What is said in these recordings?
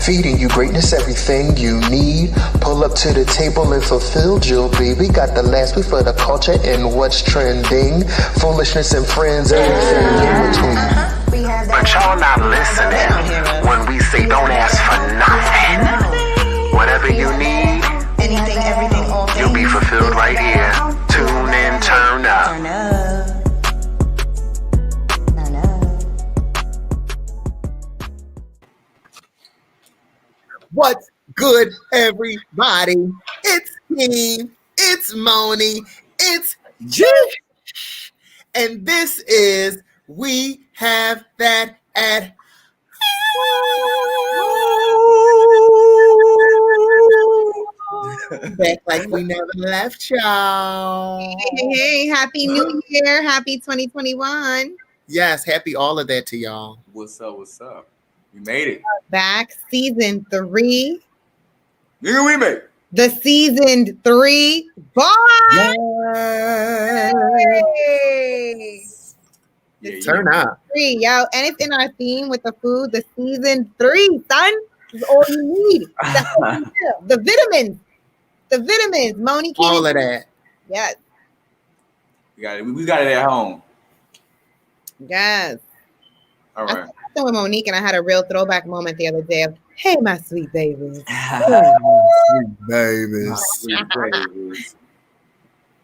Feeding you greatness, everything you need. Pull up to the table and fulfill Jill B. We got the last week for the culture and what's trending. Foolishness and friends, everything in between. But y'all not listening when we say don't ask for nothing. Whatever you need, anything, everything, all things, you'll be fulfilled right here. Tune in, turn up. Turn up. What's good, everybody? It's King, it's Moni, it's Jish, and this is We Have That at Back like we never left, y'all. Hey, happy new year. Happy 2021. Yes, happy all of that to y'all. What's up? What's up? We made it. Back season 3. Nigga, we made it. The season 3 bar. Yeah. Turn up. 3, yo. And it's in our theme with the food. The season 3, son. Is all you need. The vitamins. The vitamins. Moni. All of that. Yes. We got it at home. Yes. All right. I was with Monique and I had a real throwback moment the other day of, hey, my sweet babies. Babies.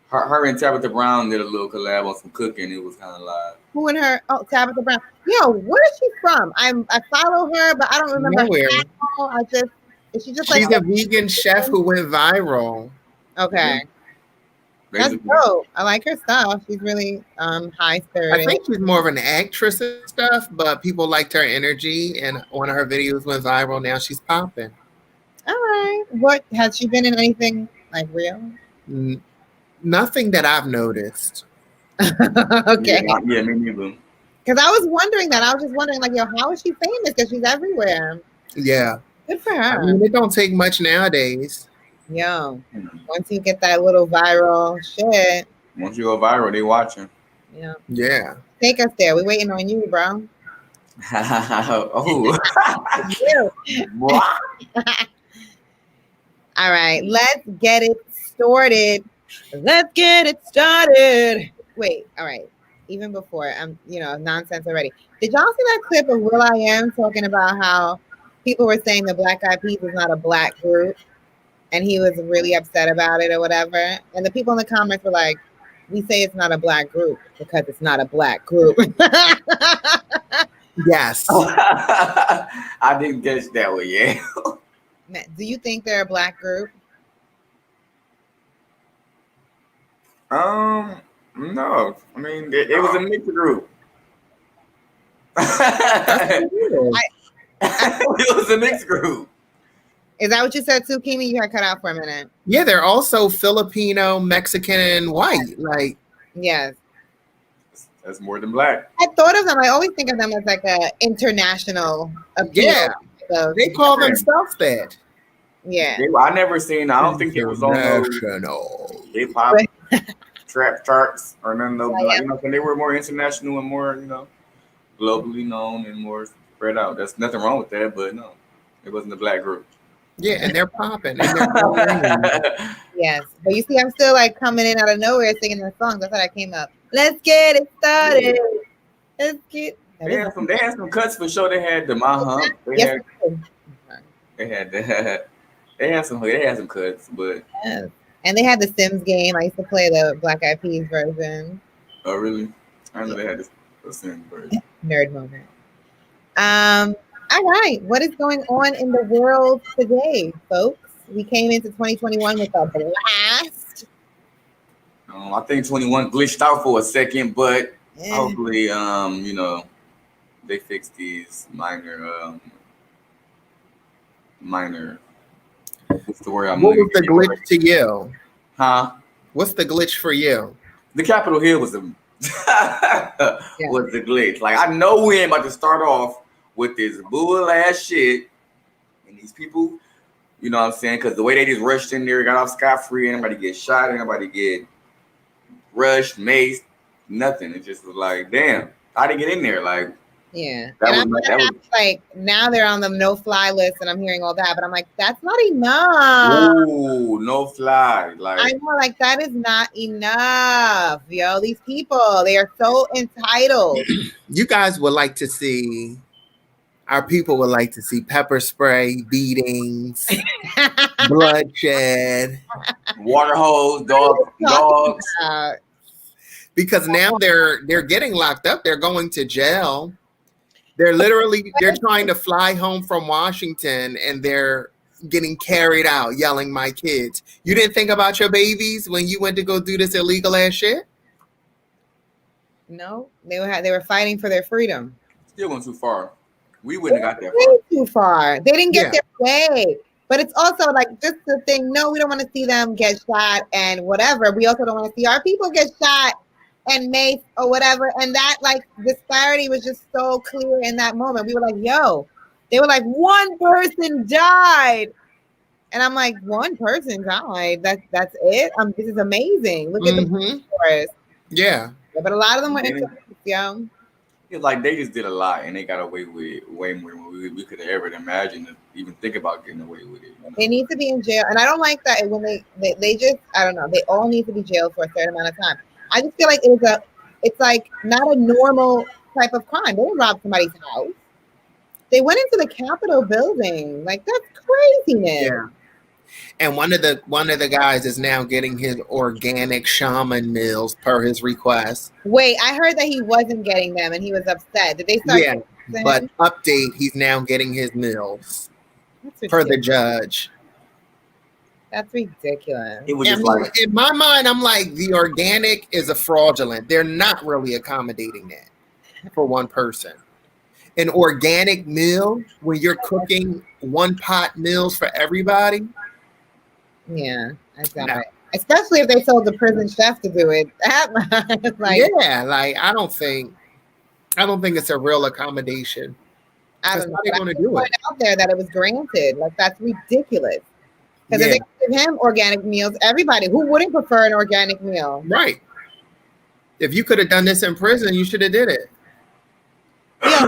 Her and Tabitha Brown did a little collab on some cooking. It was kind of live. Who and her? Oh, Tabitha Brown. Yo, where is she from? I follow her, but I don't remember. Nowhere. She's a vegan chef who went viral. Okay. That's dope. I like her style. She's really high spirited. I think she's more of an actress and stuff, but people liked her energy, and one of her videos went viral. Now she's popping. All right. What has she been in anything like real? Nothing that I've noticed. Okay. Yeah, me neither. Because I was wondering that. I was just wondering, like, yo, how is she famous? Because she's everywhere. Yeah. Good for her. I mean, it don't take much nowadays. Yo, once you get that little viral shit. Once you go viral, they watching. Yeah. Yeah. Take us there. We're waiting on you, bro. Oh. All right, let's get it started. Let's get it started. Wait, all right. Even before, nonsense already. Did y'all see that clip of will.i.am talking about how people were saying the Black Eyed Peas is not a black group? And he was really upset about it or whatever. And the people in the comments were like, we say it's not a black group because it's not a black group. Yes. I didn't guess that one, yeah. Do you think they're a black group? No. I mean, it was a mixed group. It was a mixed group. Is that what you said too, Kimi? You had cut out for a minute. Yeah, they're also Filipino, Mexican, and white. Like, yes. That's more than black. I thought of them. I always think of them as like a international appeal. Yeah. So they call themselves that. Yeah. I never seen. I don't think it was on those hip hop trap charts or none of those. Like, they were more international and more, globally known and more spread out. There's nothing wrong with that, but no, it wasn't a black group. Yeah, and they're popping. Yes, but you see, I'm still like coming in out of nowhere singing the songs. That's how I came up. Let's get it started. Let's get. They had some cuts for sure. They had the My Hump. They had some cuts, but yes. And they had the Sims game. I used to play the Black Eyed Peas version. Oh really? I know they had the Sims version. Nerd moment. All right, what is going on in the world today, folks? We came into 2021 with a blast. I think 21 glitched out for a second, but hopefully, they fix these minor. What's the word? What was the glitch to you? Huh? What's the glitch for you? The Capitol Hill was the glitch. Like, I know we ain't about to start off with this bull ass shit and these people, you know what I'm saying? Because the way they just rushed in there, got off scot-free, anybody get shot, anybody get rushed, maced, nothing. It just was like, damn, how did they get in there? Like, Yeah. That And was I'm like, now they're on the no-fly list, and I'm hearing all that, but I'm like, that's not enough. ooh, no fly. I Like, know, like, that is not enough, yo. These people, they are so entitled. You guys would like to see, our people would like to see pepper spray, beatings, bloodshed, water hose, Talking dogs. about- because now they're getting locked up. They're going to jail. They're trying to fly home from Washington, and they're getting carried out yelling, "My kids." You didn't think about your babies when you went to go do this illegal ass shit? No, they were fighting for their freedom. Still went too far. We wouldn't have got that Way far. too far. They didn't get Yeah. their way. But it's also like just the thing. No, we don't want to see them get shot and whatever. We also don't want to see our people get shot and maced or whatever. And that like disparity was just so clear in that moment. We were like, yo, they were like, one person died. And I'm like, one person died. That's it. This is amazing. Look at the scores. Yeah. But a lot of them were And innocent, yo. it's like they just did a lot, and they got away with way more than we could have ever imagined to even think about getting away with it. You know? They need to be in jail, and I don't like that when they just I don't know. They all need to be jailed for a certain amount of time. I just feel like it's like not a normal type of crime. They didn't rob somebody's house. They went into the Capitol building. Like that's craziness. Yeah. And one of the guys is now getting his organic shaman meals per his request. Wait, I heard that he wasn't getting them, and he was upset. Did they start? Yeah, but update, he's now getting his meals per the judge. That's ridiculous. It was just like, in my mind, I'm like, the organic is a fraudulent. They're not really accommodating that for one person. An organic meal when you're cooking one pot meals for everybody. Yeah, that's not right. Especially if they told the prison chef to do it. Like, yeah, like I don't think it's a real accommodation. I don't know. How they going to do it? Out there that it was granted. Like that's ridiculous. Because if they give him organic meals, everybody who wouldn't prefer an organic meal, right? If you could have done this in prison, you should have did it. Yeah.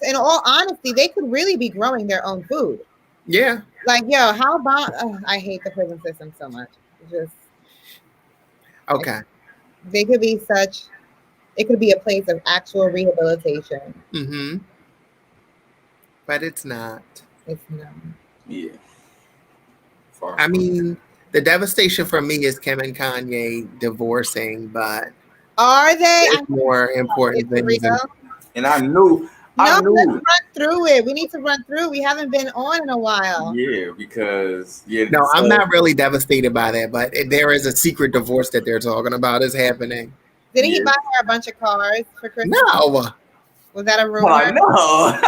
In all honesty, they could really be growing their own food. Yeah. Like, yo, how about? I hate the prison system so much. It's just okay. Like, they could be such. It could be a place of actual rehabilitation. Mm-hmm. But it's not. It's not. Yeah. I mean, the devastation for me is Kim and Kanye divorcing, but are they more important things? And I knew. Let's run through it. We need to run through. We haven't been on in a while. Yeah, because No, I'm not really devastated by that, but there is a secret divorce that they're talking about is happening. Didn't he buy her a bunch of cars for Christmas? No. Was that a rumor? Well, no.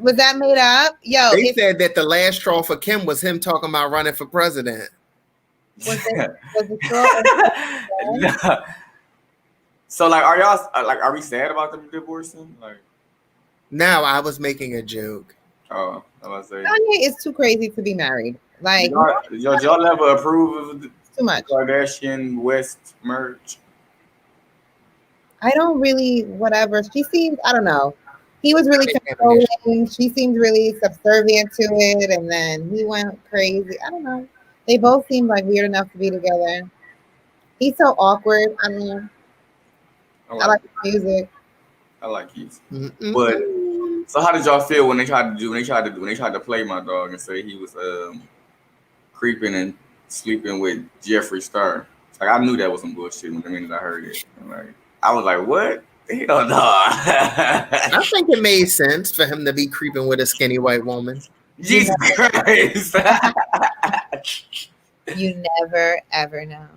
Was that made up? Yo, they said that the last straw for Kim was him talking about running for president. Was the straw? No. So, like, are y'all are we sad about them divorcing? Like, no, I was making a joke. Oh, I was saying Kanye is too crazy to be married. Like, y'all ever approve of the too much Kardashian West merge? I don't really. Whatever. She seemed. I don't know. He was really controlling. She seemed really subservient to it, and then he went crazy. I don't know. They both seemed like weird enough to be together. He's so awkward. I don't know. I like his music. I like his. But so, how did y'all feel when they tried to play my dog and say he was creeping and sleeping with Jeffree Star? Like, I knew that was some bullshit when the minute I heard it. Like, I was like, what? Hell no. I think it made sense for him to be creeping with a skinny white woman. Jesus Christ. You never ever know.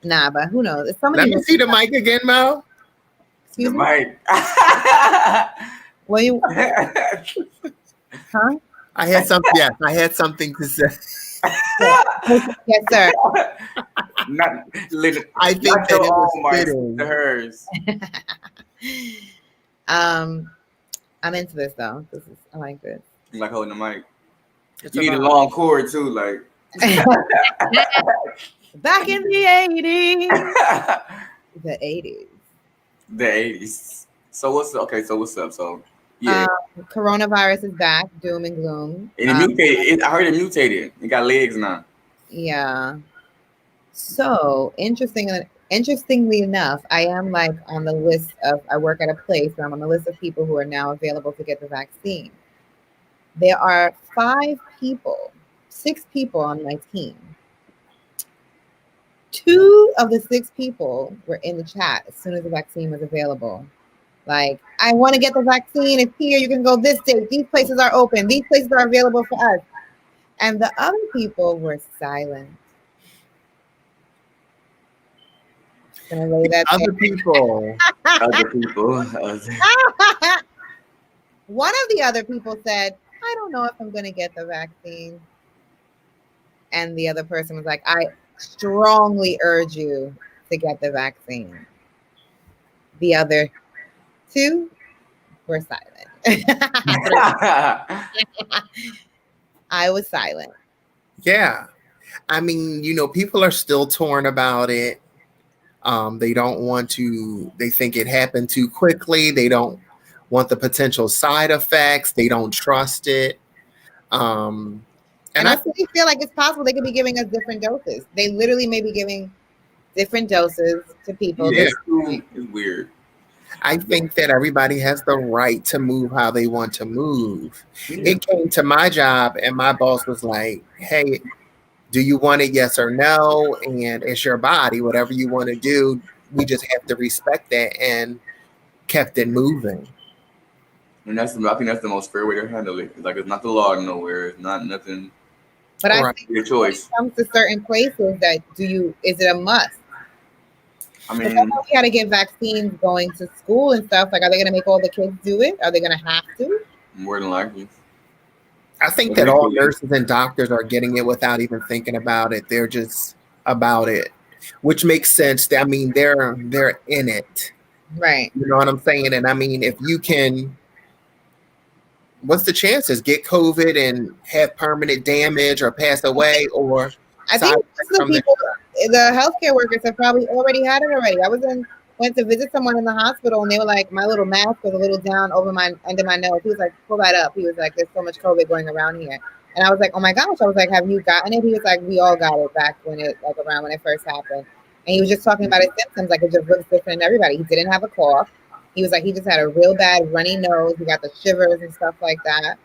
Nah, but who knows? Let me see the mic again, Mo. Excuse the me? mic. Well, huh? I had something. Yes, I had something to say. Yes, sir. I think that it was fitting. To hers. I'm into this though. I like this. You like holding the mic. You need a long cord too, like. Back in the 80s. The 80s. The 80s. So what's okay? So what's up? So yeah, Coronavirus is back, doom and gloom. and it mutated. I heard it mutated. It got legs now. Yeah. So interestingly enough, I am like on the list of. I work at a place where I'm on the list of people who are now available to get the vaccine. There are 6 people on my team. 2 of the 6 people were in the chat as soon as the vaccine was available. Like, I want to get the vaccine. It's here. You can go this date. These places are open. These places are available for us. And the other people were silent. Gonna lay that Other people. Other people. One of the other people said, I don't know if I'm going to get the vaccine. And the other person was like, I strongly urge you to get the vaccine. The other 2 were silent. I was silent. Yeah. I mean, people are still torn about it. They don't want to, they think it happened too quickly. They don't want the potential side effects. They don't trust it. And I really feel like it's possible they could be giving us different doses. They literally may be giving different doses to people. Yeah, it's weird. I think that everybody has the right to move how they want to move. Yeah. It came to my job and my boss was like, hey, do you want it? Yes or no? And it's your body, whatever you want to do. We just have to respect that, and kept it moving. And I think that's the most fair way to handle it. Like, it's not the law nowhere. It's not nothing. But I think your choice. When it comes to certain places, is it a must? I mean, we got to get vaccines going to school and stuff. Like, are they going to make all the kids do it? Are they going to have to? More than likely. I think that all nurses and doctors are getting it without even thinking about it. They're just about it, which makes sense. I mean, they're in it. Right. You know what I'm saying? And I mean, if you can, what's the chances? Get COVID and have permanent damage or pass away, or I think the healthcare workers have probably already had it already. Went to visit someone in the hospital, and they were like, my little mask was a little down under my nose. He was like, pull that up. He was like, there's so much COVID going around here. And I was like, oh my gosh. I was like, have you gotten it? He was like, we all got it back around when it first happened. And he was just talking about his symptoms, like it just looks different in everybody. He didn't have a cough. He was like, he just had a real bad runny nose. He got the shivers and stuff like that.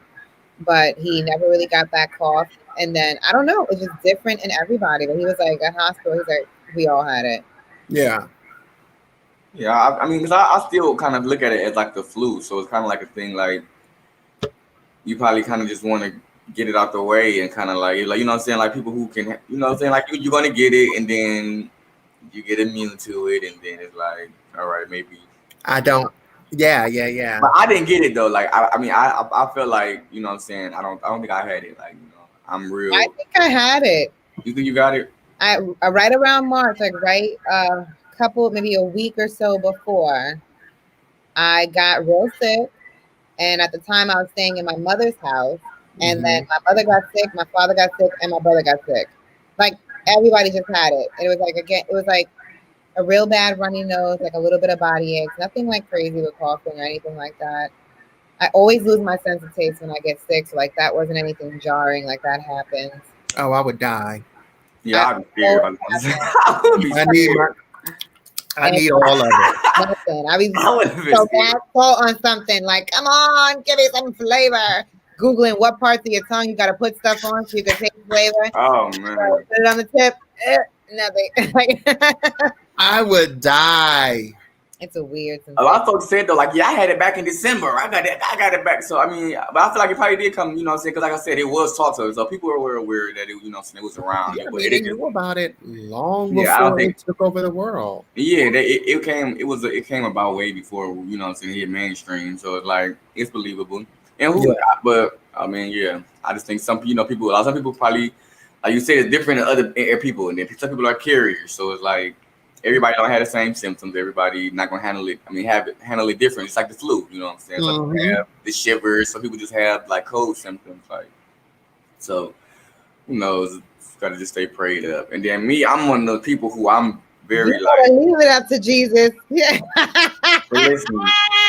But he never really got that cough. And then, I don't know, it's just different in everybody. But he was like, at hospital, he's like, we all had it. Yeah. Yeah, I mean, because I still kind of look at it as like the flu. So it's kind of like a thing, like, you probably kind of just want to get it out the way and kind of like, you know what I'm saying? Like, people who can, you know what I'm saying? Like, you're going to get it and then you get immune to it. And then it's like, all right, maybe. I don't. Yeah. But I didn't get it though. Like, I mean, I feel like, you know what I'm saying? I don't think I had it. Like, I'm real. I think I had it. You think you got it? I right around March, like maybe a week or so before, I got real sick. And at the time I was staying in my mother's house, and then my mother got sick, my father got sick, and my brother got sick. Like, everybody just had it. And it was like a real bad runny nose, like a little bit of body aches, nothing like crazy with coughing or anything like that. I always lose my sense of taste when I get sick, so like that wasn't anything jarring, like that happens. Oh, I would die. Yeah, I'd be scared. I need all of it. Listen, I be so bad on something like, come on, give me some flavor. Googling what parts of your tongue you got to put stuff on so you can taste flavor. Oh man! So put it on the tip. Nothing. I would die. It's a weird sensation. A lot of folks said though, like, yeah, I had it back in December. I got it back. So I mean, but I feel like it probably did come, you know what I'm saying? Because like I said, it was talked to. So people were aware that it, you know what I'm saying, it was around. Yeah, but they knew about it long before it took over the world. Yeah, it came about way before, you know what I'm saying, it hit mainstream. So it's like, it's believable. And but I mean, yeah, I just think some people probably, like you said, it's different than other people, and then some people are carriers. So it's like, everybody don't have the same symptoms. Everybody not gonna handle it. I mean, handle it different. It's like the flu, you know what I'm saying? Some people have the shivers. Some people just have like cold symptoms. Like, so who knows? Gotta just stay prayed up. And then me, I'm one of those people who I'm Very You gotta leave it up to Jesus. Yeah. But listen,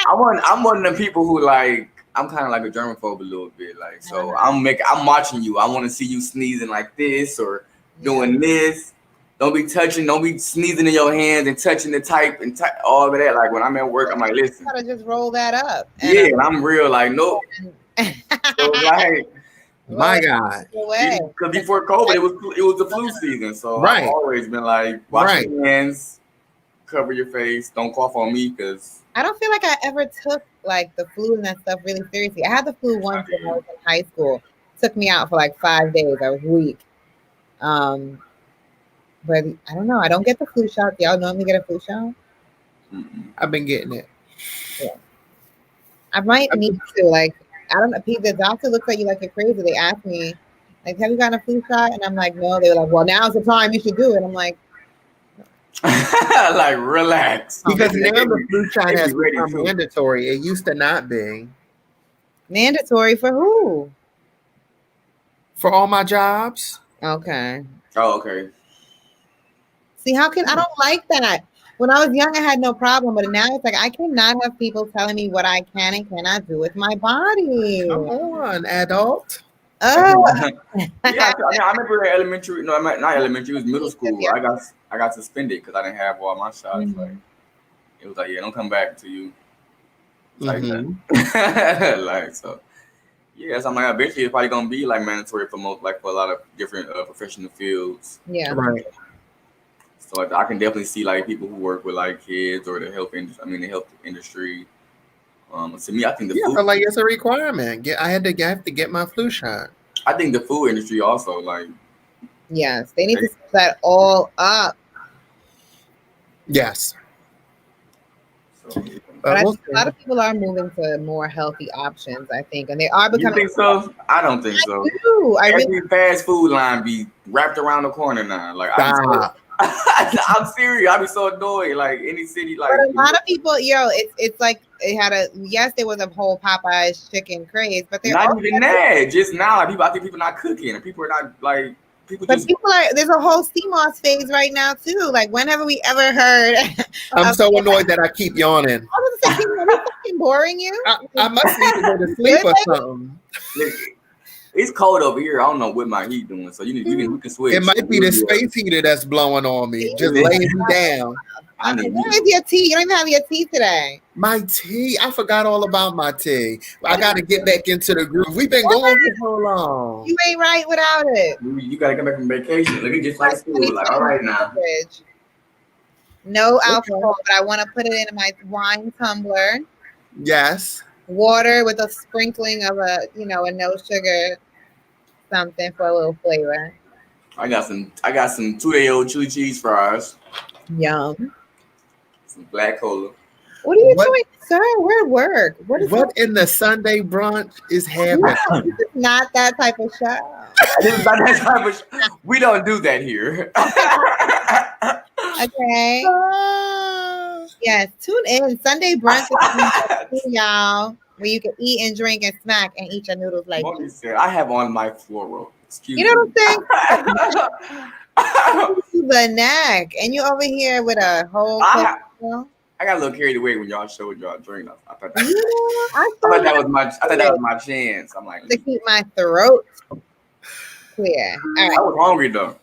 I'm one of the people who like I'm kind of like a germaphobe a little bit. Like so I'm watching you. I want to see you sneezing like this or doing this. Don't be sneezing in your hands and touching the type and all of that. Like when I'm at work, I'm like, listen. You gotta just roll that up. And I'm real like, nope. So like, my God. Because before COVID, it was the flu season. So I've always been like, wash your hands, cover your face, don't cough on me because I don't feel like I ever took like the flu and that stuff really seriously. I had the flu once when I was in high school. It took me out for like 5 days. I was weak. But I don't know. I don't get the flu shot. Y'all normally get a flu shot? I've been getting it. Yeah. I might need to. Like, I don't know. The doctor looks at you like you're crazy. They asked me, like, have you gotten a flu shot? And I'm like, no. They were like, well, now's the time you should do it. I'm like, like, relax. Because now the flu shot has become mandatory. It used to not be. Mandatory for who? For all my jobs. Okay. Oh, okay. See, I don't like that. When I was young, I had no problem, but now it's like I cannot have people telling me what I can and cannot do with my body. Come on, adult. I remember elementary. No, not elementary. It was middle school. Yeah. I got suspended because I didn't have all my shots. Mm-hmm. Like it was like, don't come back to you. Like that. Like so. Yeah, so I'm like, eventually it's probably gonna be like mandatory for for a lot of different professional fields. Yeah. Right. So like, I can definitely see like people who work with like kids or the health industry. The health industry. To me, I think I feel like it's a requirement. I have to get my flu shot. I think the food industry also like. Yes, they need to set that all up. Yes. So, but I think a lot of people are moving to more healthy options, I think, and they are becoming. You think so? I don't think so. I do. Every fast food line be wrapped around the corner now. Like I'm serious. I be so annoyed. Like any city, like. But a lot of people, it's like it had there was a whole Popeyes chicken craze, but they're not even that. Just now, like I think people not cooking, and people are not like. There's a whole CMOS phase right now too. Like, when have we ever heard? I'm so annoyed that I keep yawning. I was saying, are we fucking boring you? I must need to go to sleep or something. It's cold over here. I don't know what my heat doing, so we can switch. It might be the space heater that's blowing on me, just laying me down. Where is your tea? You don't even have your tea today. My tea? I forgot all about my tea. I got to get back into the groove. We've been going for so long. You ain't right without it. You got to come back from vacation. Look at just like school. Like, all right now. No alcohol, but I want to put it in my wine tumbler. Yes. Water with a sprinkling of a no sugar something for a little flavor. I got some 2-day-old chili cheese fries. Yum. Some black cola. What are you doing, sir? We're at work. What in the Sunday brunch is happening? This is not that type of show. This is not that type of show. We don't do that here. Okay. Yes, tune in. Sunday brunch is y'all, where you can eat and drink and smack and eat your noodles like said, I have on my floral. Excuse me. You know what I'm saying? The neck, and you over here with a whole. I got a little carried away when y'all showed y'all drink. I thought that was my chance. I'm like, to keep my throat clear. All right. I was hungry though.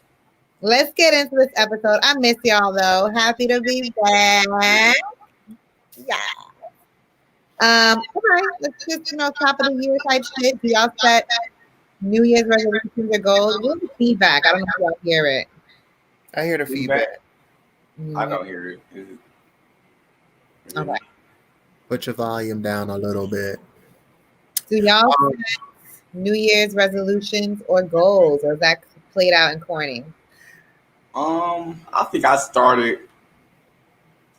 Let's get into this episode. I miss y'all though. Happy to be back. Yeah. All right. Let's just top of the year type shit. Do y'all set New Year's resolutions or goals? What's the feedback? I don't know if y'all hear it. I hear the feedback. I don't hear it. Okay. Put your volume down a little bit. Do y'all set New Year's resolutions or goals, or is that played out and corny? I think I started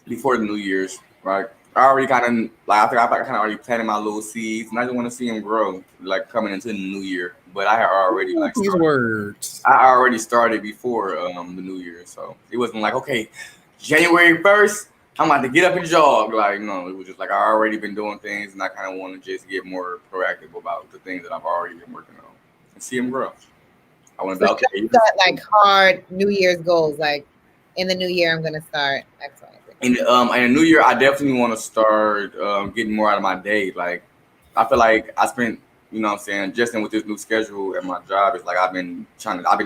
before the New Year's, right? I already kind of I kind of already planted my little seeds, and I just want to see them grow, like coming into the new year. But I had already these words. I already started before the New Year, so it wasn't like, okay, January 1st, I'm about to get up and jog. Like, no, it was just like I already been doing things, and I kind of want to just get more proactive about the things that I've already been working on and see them grow. I want to be okay. That like hard New Year's goals, like in the new year, I'm gonna start X, Y, Z. In the new year, I definitely want to start getting more out of my day. Like, I feel like I spent, you know what I'm saying, just in with this new schedule at my job, it's like I've been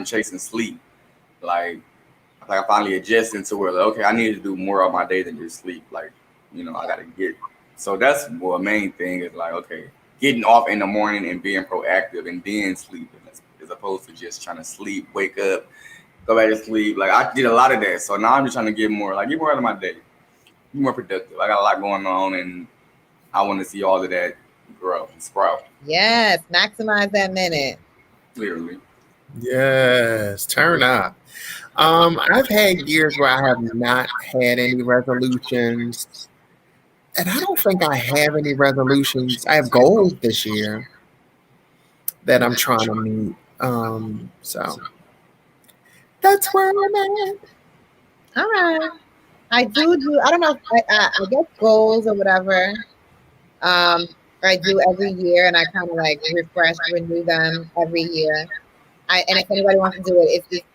chasing sleep. Like, I finally adjusted to where, like, okay, I need to do more of my day than just sleep. Like, you know, I got to get. So that's the main thing is like, okay, getting off in the morning and being proactive and then sleeping as opposed to just trying to sleep, wake up, go back to sleep. Like, I did a lot of that. So now I'm just trying to get more out of my day, be more productive. I got a lot going on and I want to see all of that grow and sprout. Yes, maximize that minute. Literally. Yes, turn up. I've had years where I have not had any resolutions, and I don't think I have any resolutions. I have goals this year that I'm trying to meet. So that's where I'm at. All right. I do. I don't know. I guess goals or whatever. I do every year, and I kind of like renew them every year. And if anybody wants to do it, it's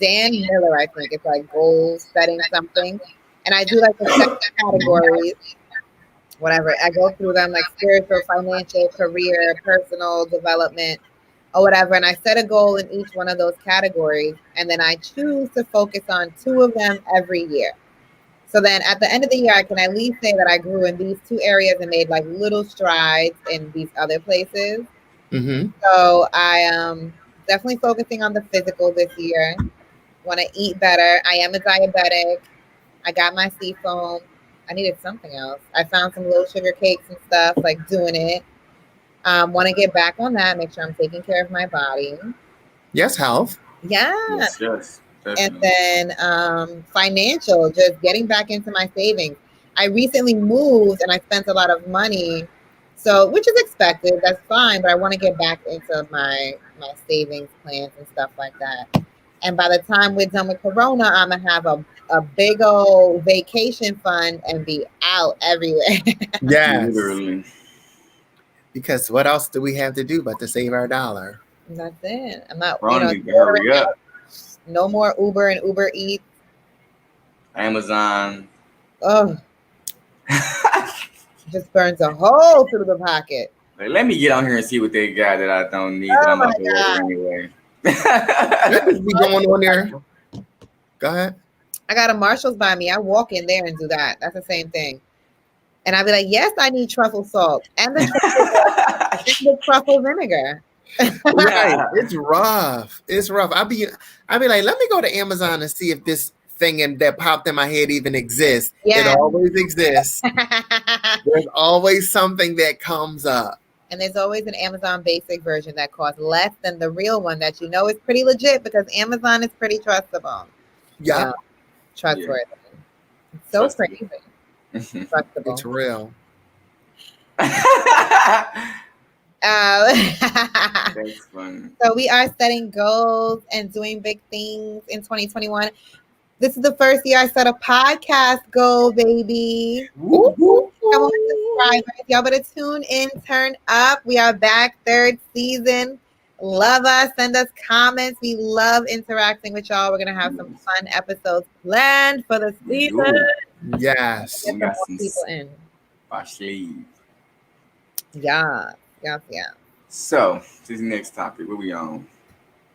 Dan Miller. I think it's like goal setting something, and I do like the 7 categories. Whatever. I go through them like spiritual, financial, career, personal development, or whatever. And I set a goal in each one of those categories, and then I choose to focus on 2 of them every year. So then at the end of the year, I can at least say that I grew in these 2 areas and made like little strides in these other places. Mm-hmm. So I am definitely focusing on the physical this year. Want to eat better. I am a diabetic. I got my seafoam. I needed something else. I found some low sugar cakes and stuff, like doing it. Want to get back on that, make sure I'm taking care of my body. Yes, health. Yeah. Yes. And then financial, just getting back into my savings. I recently moved and I spent a lot of money, so which is expected. That's fine, but I want to get back into my savings plans and stuff like that. And by the time we're done with Corona, I'm gonna have a big old vacation fund and be out everywhere. Yes. Literally. Because what else do we have to do but to save our dollar? And that's it. I'm not, Hurry up. No more Uber and Uber Eats. Amazon. Oh, just burns a hole through the pocket. Like, let me get on here and see what they got that I don't need that I'm about to order anyway. That just be going on there. Go ahead. I got a Marshall's by me. I walk in there and do that. That's the same thing. And I'll be like, yes, I need truffle salt and the truffle vinegar. Right. It's rough. I'll be like, let me go to Amazon and see if this thing that popped in my head even exists. Yeah. It always exists. There's always something that comes up. And there's always an Amazon basic version that costs less than the real one that you know is pretty legit because Amazon is pretty trustable. Yeah. Trustworthy. It's so crazy. Trustable. It's real. That's funny. So we are setting goals and doing big things in 2021. This is the first year I set a podcast goal, baby. Woo-hoo. Come on, subscribers. Y'all better tune in, turn up. We are back, 3rd season. Love us. Send us comments. We love interacting with y'all. We're going to have some fun episodes planned for the season. Yes. Get some more people in. Yeah. So, this next topic, what we on?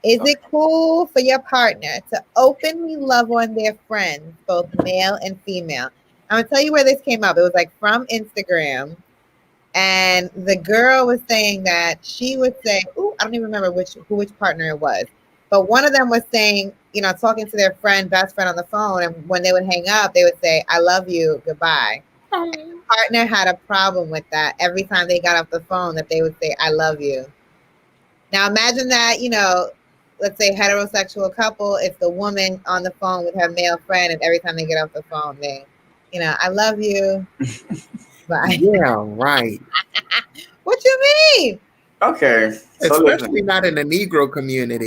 Is it cool for your partner to openly love on their friends, both male and female? I'm going to tell you where this came up. It was like from Instagram. And the girl was saying that she would say, I don't even remember which partner it was. But one of them was saying, talking to their best friend on the phone. And when they would hang up, they would say, I love you, goodbye. And the partner had a problem with that. Every time they got off the phone, that they would say, I love you. Now imagine that, let's say heterosexual couple, it's the woman on the phone with her male friend, and every time they get off the phone, they, I love you. Bye. Yeah, right. What you mean? Okay. Especially not in the Negro community.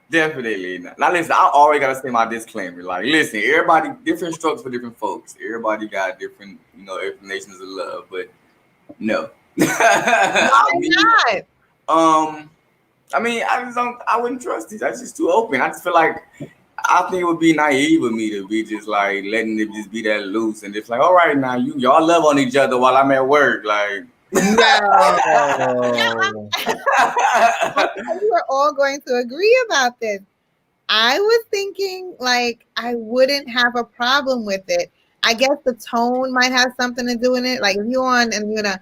Definitely not. Now listen, I always gotta say my disclaimer. Like, listen, everybody different strokes for different folks. Everybody got different, explanations of love, but no. Why not? I mean, I wouldn't trust these. That's just too open. I just feel like I think it would be naive of me to be just like letting it just be that loose and just like, all right, now y'all love on each other while I'm at work, like. No. I thought we were all going to agree about this. I was thinking like I wouldn't have a problem with it. I guess the tone might have something to do with it. Like if you're on and you're gonna,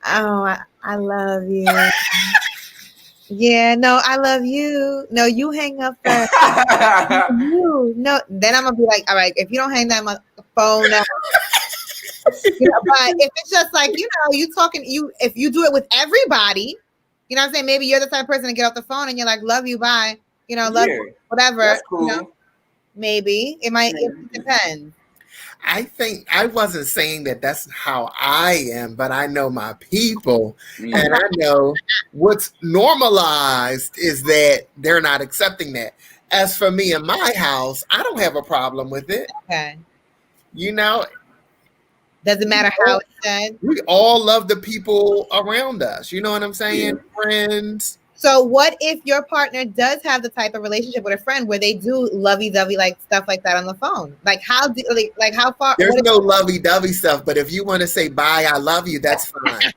oh, I love you. Yeah, no, I love you. No, you hang up first. You no, then I'm gonna be like, all right, if you don't hang that phone up. You know, but if it's just like, you know, you talking, if you do it with everybody, you know what I'm saying? Maybe you're the type of person to get off the phone and you're like, love you, bye. You know, love you, whatever. That's cool. You know, maybe it might, it depends. I think I wasn't saying that that's how I am, but I know my people, and I know what's normalized is that they're not accepting that. As for me in my house, I don't have a problem with it. Okay. You know, doesn't matter how it's said. We all love the people around us. You know what I'm saying? Yeah. Friends. So what if your partner does have the type of relationship with a friend where they do lovey-dovey like stuff like that on the phone? Like how do like how far? There's no lovey-dovey stuff, but if you want to say bye, I love you, that's fine.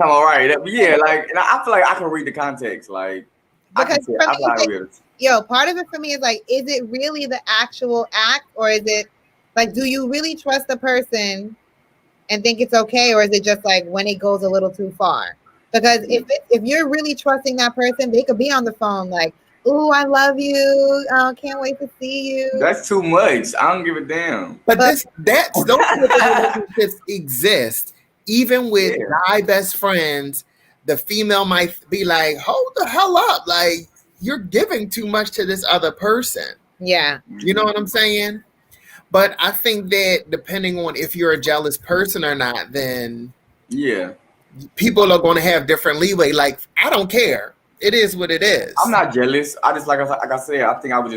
All right, yeah, like, and I feel like I can read the context, like because part of it for me is like, is it really the actual act, or is it like, do you really trust the person and think it's okay, or is it just like when it goes a little too far? Because if you're really trusting that person, they could be on the phone like, "Ooh, I love you. Oh, can't wait to see you." That's too much. I don't give a damn. But those relationships exist. Even with my best friends, the female might be like, "Hold the hell up! Like you're giving too much to this other person." Yeah, you know what I'm saying. But I think that depending on if you're a jealous person or not, then people are going to have different leeway. Like, I don't care. It is what it is. I'm not jealous. I just like I said, I think I would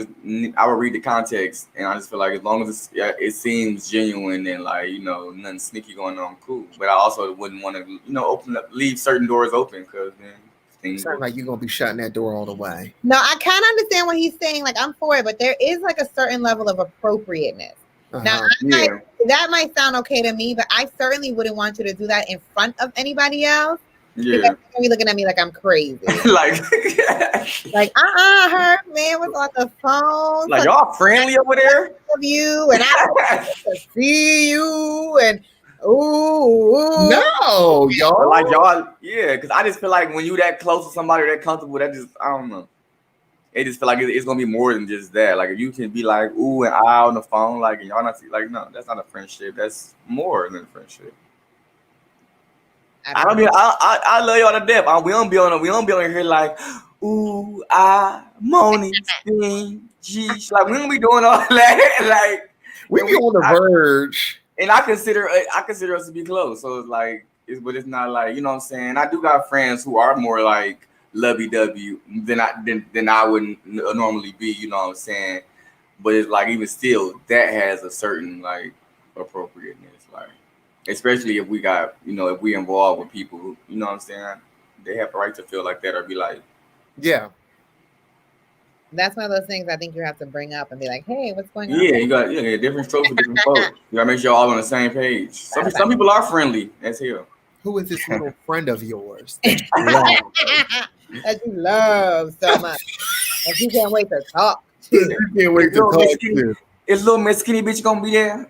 read the context, and I just feel like as long as it seems genuine and like, you know, nothing sneaky going on, cool. But I also wouldn't want to, you know, leave certain doors open, because then things sound like you're gonna be shutting that door all the way. No, I kind of understand what he's saying. Like, I'm for it, but there is like a certain level of appropriateness. Now, that might sound okay to me, but I certainly wouldn't want you to do that in front of anybody else. Yeah, because they're looking at me like I'm crazy. like her man was on the phone. Like, y'all friendly over there? Of you, and I want to see you, and ooh, no, y'all. Like y'all, because I just feel like when you that close to somebody, that comfortable, that just, I don't know. It just feel like it's gonna be more than just that. Like, if you can be like ooh and ah on the phone, like, and y'all not like, no, that's not a friendship. That's more than a friendship. I love y'all to death. We don't be on here like ooh Moni sting geesh. Like, we don't be doing all that. Like, we be on the verge. And I consider us to be close. So it's like, but it's not like, you know what I'm saying. I do got friends who are more like lovey-dovey than I would normally be, you know what I'm saying. But it's like, even still, that has a certain like appropriateness, like, especially if we got, you know, if we involved with people who, you know what I'm saying, they have the right to feel like that, or be like, yeah. That's one of those things I think you have to bring up and be like, hey, what's going on? Yeah, you got different strokes for different folks. You gotta make sure you're all on the same page. Some people are friendly as hell. Who is this little friend of yours that you love so much, and you can't wait to talk to? You can't wait to talk to. Is little Miss Skinny bitch gonna be there?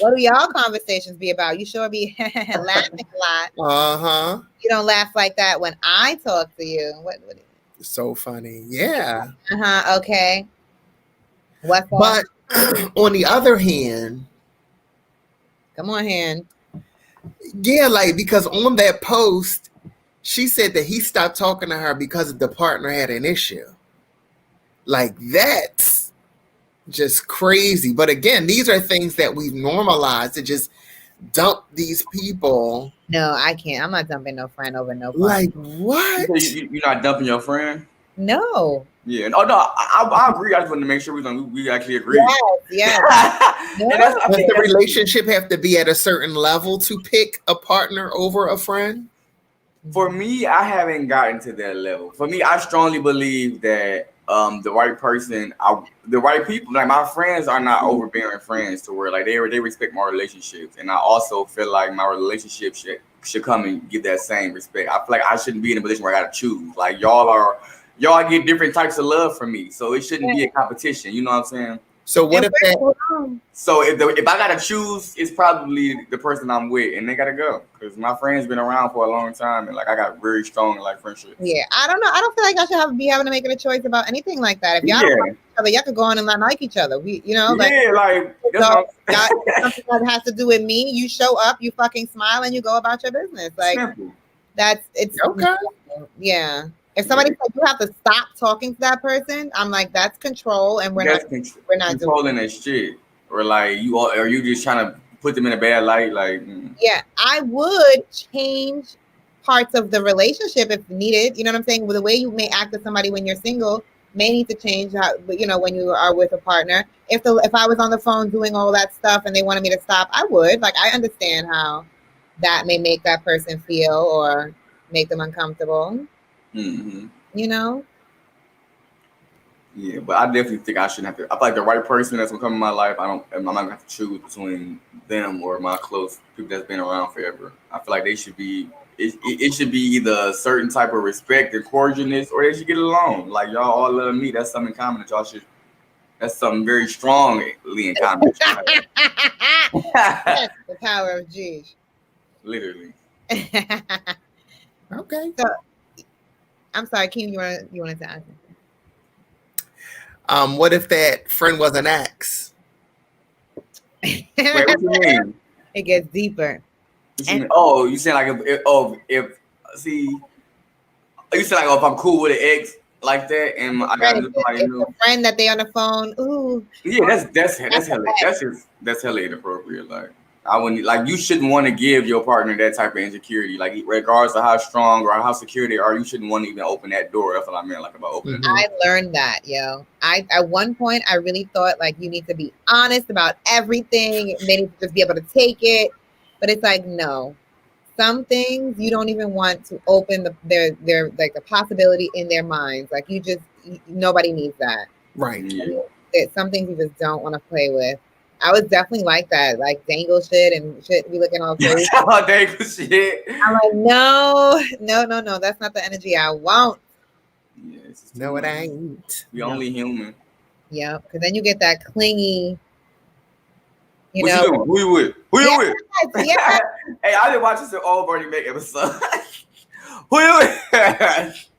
What do y'all conversations be about? You sure be laughing a lot. You don't laugh like that when I talk to you. What so funny. Yeah. Okay. What's that? But on the other hand, come on, hand. Yeah, like, because on that post, she said that he stopped talking to her because the partner had an issue. Like, that's just crazy. But again, these are things that we've normalized to just dump these people. No, I can't. I'm not dumping no friend over no partner. Like, what? You're not dumping your friend? No. Yeah. Oh, no, I agree. I just wanted to make sure we actually agree. Yes. Does the relationship have to be at a certain level to pick a partner over a friend? For me, I haven't gotten to that level. For me, I strongly believe that the right person, the right people. Like my friends are not overbearing friends to where like they respect my relationships, and I also feel like my relationship should come and give that same respect. I feel like I shouldn't be in a position where I gotta choose. Like y'all get different types of love from me, so it shouldn't be a competition. You know what I'm saying? So what if that? So if I gotta choose, it's probably the person I'm with, and they gotta go because my friend's been around for a long time, and like I got very strong like friendships. Yeah, I don't know. I don't feel like I should be having to make a choice about anything like that. If y'all don't like each other, y'all could go on and not like each other. Like that's something that has to do with me. You show up, you fucking smile, and you go about your business. Like simple. It's okay. Yeah. If somebody says you have to stop talking to that person, I'm like, that's control, and we're not controlling that shit. Or like are you just trying to put them in a bad light? Like yeah, I would change parts of the relationship if needed. You know what I'm saying? With the way you may act with somebody when you're single may need to change how, you know, when you are with a partner. If I was on the phone doing all that stuff and they wanted me to stop, I would. Like, I understand how that may make that person feel or make them uncomfortable. Mm-hmm. You know? Yeah, but I definitely think I shouldn't have to. I feel like the right person that's gonna come in my life, I'm not gonna have to choose between them or my close people that's been around forever. I feel like they should be. It should be either a certain type of respect and cordialness, or they should get along. Like y'all all love me. That's something in common that y'all should. That's something very strongly in common. Yes, the power of G. Literally. Okay. So, I'm sorry, Kim. You wanted to ask me? What if that friend was an ex? Wait, what you mean? It gets deeper. You saying like if if I'm cool with an ex like that and I got somebody new, a friend that they on the phone. Ooh. Yeah, that's hella inappropriate. Like I wouldn't like you shouldn't want to give your partner that type of insecurity. Like regardless of how strong or how secure they are, you shouldn't want to even open that door. That's what I meant, like about opening. Mm-hmm. I learned that, yo. At one point I really thought like you need to be honest about everything. They need to just be able to take it. But it's like no. Some things you don't even want to open their like the possibility in their minds. Like nobody needs that. Right. Yeah. Some things you just don't want to play with. I was definitely like that, like dangle shit and shit. Be looking all crazy. Dangle shit. I'm like, no. That's not the energy I want. Yeah, no, it ain't. We only human. Yeah, because then you get that clingy. What you doing? Who you with? Who you with? Yeah. Hey, I didn't watch this old Bernie Mac episode. Who you with?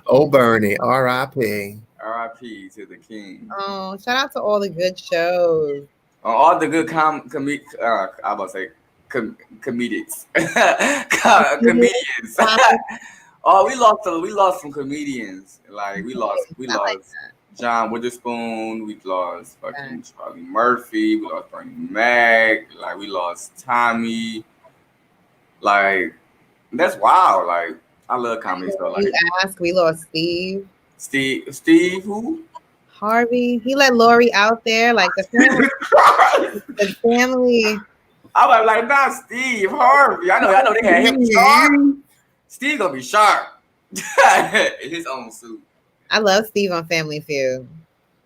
Oh, Bernie, R.I.P. R.I.P. to the king. Oh, shout out to all the good shows. All the good comedians. Comedians. Oh, we lost some comedians. Like we lost John Witherspoon. We lost fucking Charlie Murphy. We lost Bernie Mac. Like we lost Tommy. Like that's wild. Like I love comedy stuff. Like we lost Steve. Steve who? Harvey. He let Lori out there. Like the family. The family. I was like, not Steve Harvey. I know they had him sharp. Steve gonna be sharp in his own suit. I love Steve on Family Feud.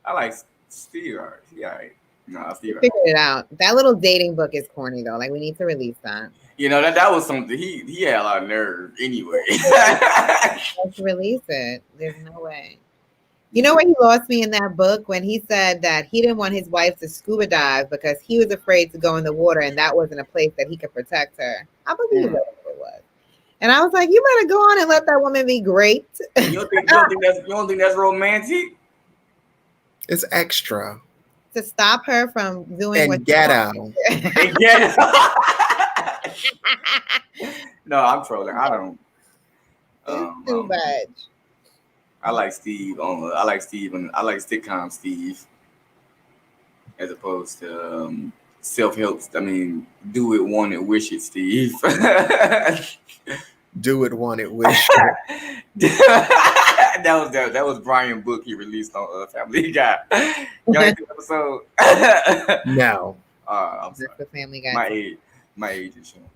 I like Steve. Yeah, no, Steve. Figured it out. That little dating book is corny though. Like we need to release that. You know that was something. He had a lot of nerve anyway. Let's release it. There's no way. You know where he lost me in that book when he said that he didn't want his wife to scuba dive because he was afraid to go in the water and that wasn't a place that he could protect her. I believe it was. And I was like, you better go on and let that woman be great. You don't think that's romantic? It's extra. To stop her from doing and ghetto. And ghetto. No, I'm trolling. I don't. Too bad. I like Steve I like sitcom Steve as opposed to self-help. I mean, do it, want it, wish it, Steve. Do it, want it, wish it. that was Brian Book he released on Family Guy. Y'all ain't the episode? No. I'm sorry. That's the Family Guy. My age is showing.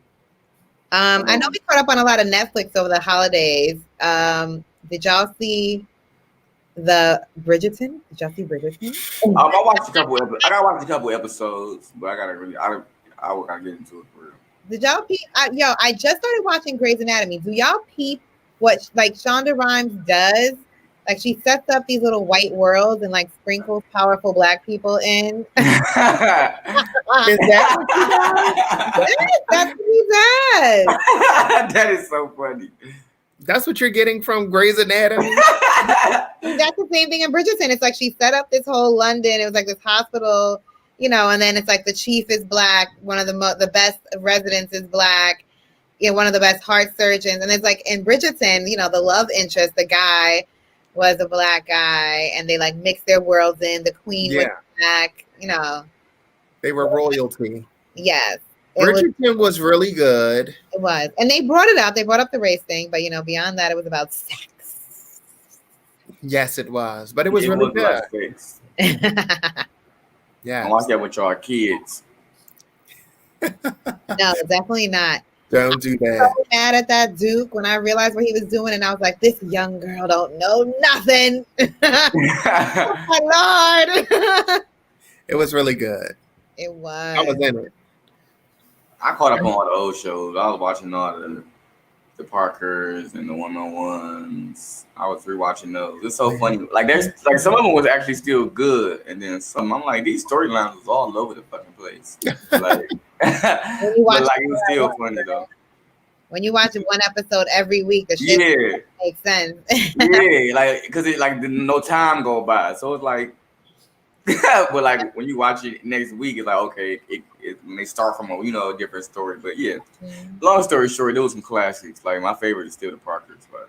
I know we caught up on a lot of Netflix over the holidays. Did y'all see The Bridgerton. Did y'all see Bridgerton? I watched a couple. I gotta watch a couple episodes, but I gotta get into it for real. Did y'all peep? I just started watching Grey's Anatomy. Do y'all peep what like Shonda Rhimes does? Like she sets up these little white worlds and like sprinkles powerful black people in. Is that what you Yes, that's what he does. That is so funny. That's what you're getting from Grey's Anatomy? That's the same thing in Bridgerton. It's like she set up this whole London. It was like this hospital, and then it's like the chief is black. One of the best residents is black. One of the best heart surgeons. And it's like in Bridgerton, the love interest, the guy was a black guy, and they like mixed their worlds in. The queen was black. They were royalty. Yes. Bridgerton was really good. It was. And they brought it out. They brought up the race thing. But, beyond that, it was about sex. Yes, it was. But it was really good. Yeah. I watch that with y'all kids. No, definitely not. Don't do that. I was so mad at that Duke when I realized what he was doing. And I was like, this young girl don't know nothing. Oh, my Lord. It was really good. It was. I was in it. I caught up on all the old shows. I was watching all the Parkers and the 101s. I was rewatching those. It's so funny. Like there's like some of them was actually still good, and then some I'm like these storylines was all over the fucking place. Like, but like it was still funny though. When you watch one episode every week, the shit makes sense. Yeah, like because it like no time go by, so it's like. But like when you watch it next week, it's like okay, it when they start from a different story. But yeah, long story short, there was some classics. Like my favorite is still the Parkers, but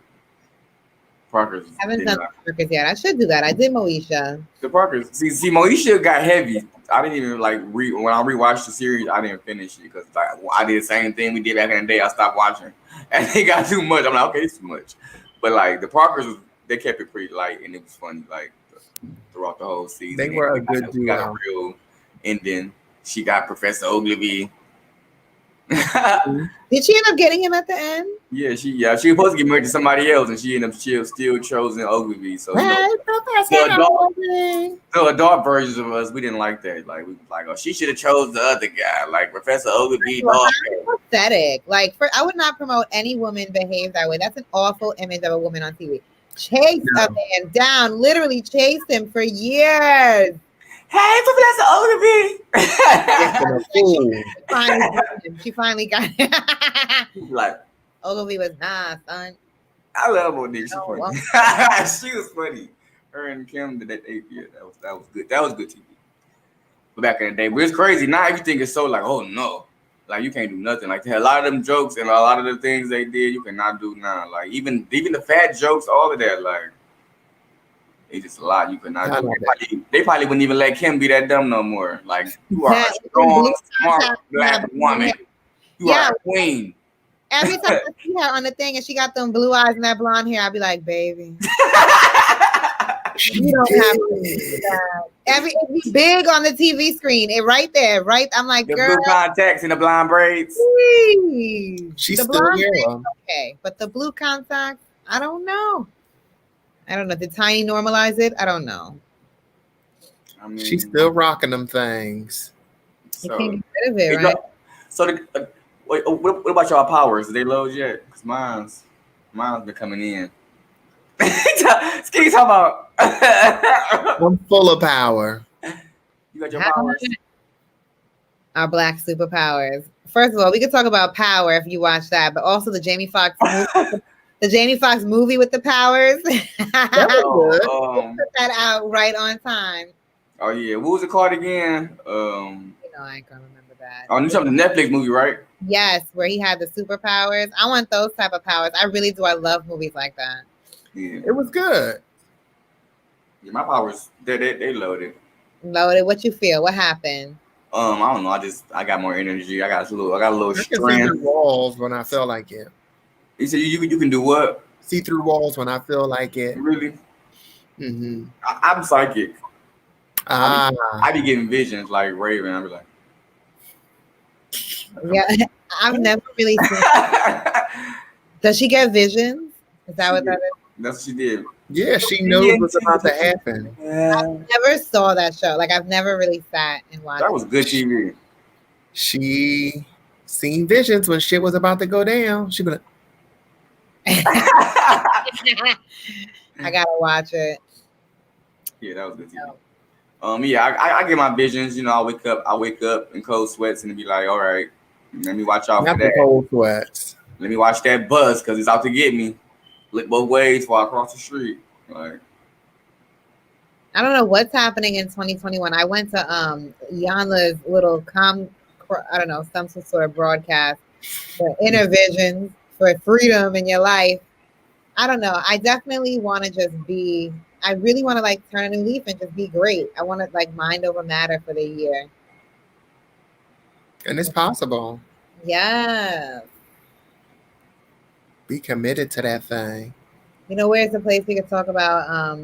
Parkers. I haven't done the Parkers yet. I should do that. I did Moesha. The Parkers. See, Moesha got heavy. I didn't even when I rewatched the series, I didn't finish it because I did the same thing we did back in the day. I stopped watching, and it got too much. I'm like, okay, it's too much. But like the Parkers, they kept it pretty light, and it was funny. Like. Throughout the whole season, they were a good duo. Got a real ending. She got Professor Ogilvy. Did she end up getting him at the end? Yeah, she was supposed to get married to somebody else, and she ended up still chosen Ogilvy. So the adult versions of us, we didn't like that. Like we was like, oh, she should have chose the other guy, like Professor Ogilvy. Pathetic. Like I would not promote any woman behave that way. That's an awful image of a woman on TV. Chase a man down, literally chased him for years. Hey, Professor Ogilvy. She finally got him. Like Ogilvy was son. I love Monique. She's funny. She was funny. Her and Kim did that 8 years. That was good. That was good TV. But back in the day, but it's crazy. Now everything is so like, oh no. Like you can't do nothing. Like a lot of them jokes and a lot of the things they did, you cannot do now. Like even the fat jokes, all of that, like it's just a lot you cannot do. They probably wouldn't even let Kim be that dumb no more. Like you are a strong, smart black woman. You are a queen. Every time I see her on the thing and she got them blue eyes and that blonde hair, I'll be like, baby. You don't have to do that. It's big on the TV screen. It right there, right? I'm like, the girl. blue contacts and the blonde braids. She's the still here. Okay, but the blue contacts, I don't know. Did Tiny normalize it? I don't know. I mean, she's still rocking them things. You can't get rid of it, right? So, what about y'all powers? Did they load yet? Because mine's been coming in. Skinny talking about. I'm full of power. You got your powers? Our black superpowers. First of all, we could talk about Power if you watch that, but also the Jamie Foxx movie, the Jamie Foxx movie with the powers. That was good. Put that out right on time. Oh yeah, what was it called again? I ain't gonna remember that. Oh, you talking the Netflix movie, right? Yes, where he had the superpowers. I want those type of powers. I really do. I love movies like that. Yeah, it was good. Yeah, my powers, they loaded. Loaded. What you feel? What happened? I don't know. I got more energy. I got a little strength. I can see through walls when I feel like it. You said you can do what? See through walls when I feel like it. Really? Mm-hmm. I'm psychic. I be getting visions like Raven. I be like, yeah, I've never really seen. Does she get visions? Is that what that is? That's what she did. Yeah, she knows what's about to happen. Yeah. Never saw that show. Like I've never really sat and watched. That was good TV. She seen visions when shit was about to go down. She be like, I gotta watch it. Yeah, that was good TV. Yeah, I get my visions. You know, I wake up in cold sweats and be like, all right, let me watch out not for the that. cold sweats. Let me watch that bus because it's out to get me. Look both ways before I cross the street. Like, I don't know what's happening in 2021. I went to Yanla's little I don't know, some sort of broadcast for Intervisions for freedom in your life. I don't know. I definitely want to just be. I really want to like turn a new leaf and just be great. I want to like mind over matter for the year. And it's possible. Yes. Be committed to that thing. You know, where's the place we could talk about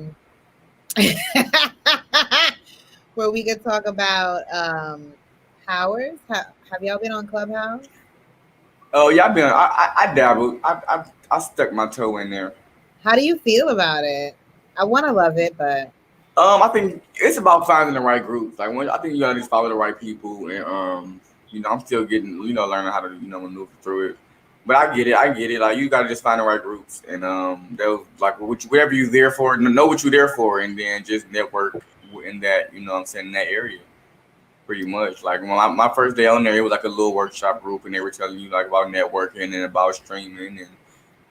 where we could talk about powers? Have y'all been on Clubhouse? oh yeah, I dabbled. I stuck my toe in there. How do you feel about it? I want to love it, but I think it's about finding the right groups. Like I think you gotta just follow the right people, and you know, I'm still getting, you know, learning how to, you know, maneuver through it. But I get it. Like you gotta just find the right groups, and they'll like whatever you're there for, know what you're there for, and then just network in that, you know what I'm saying, in that area. Pretty much. Like when my first day on there, it was like a little workshop group, and they were telling you like about networking and about streaming, and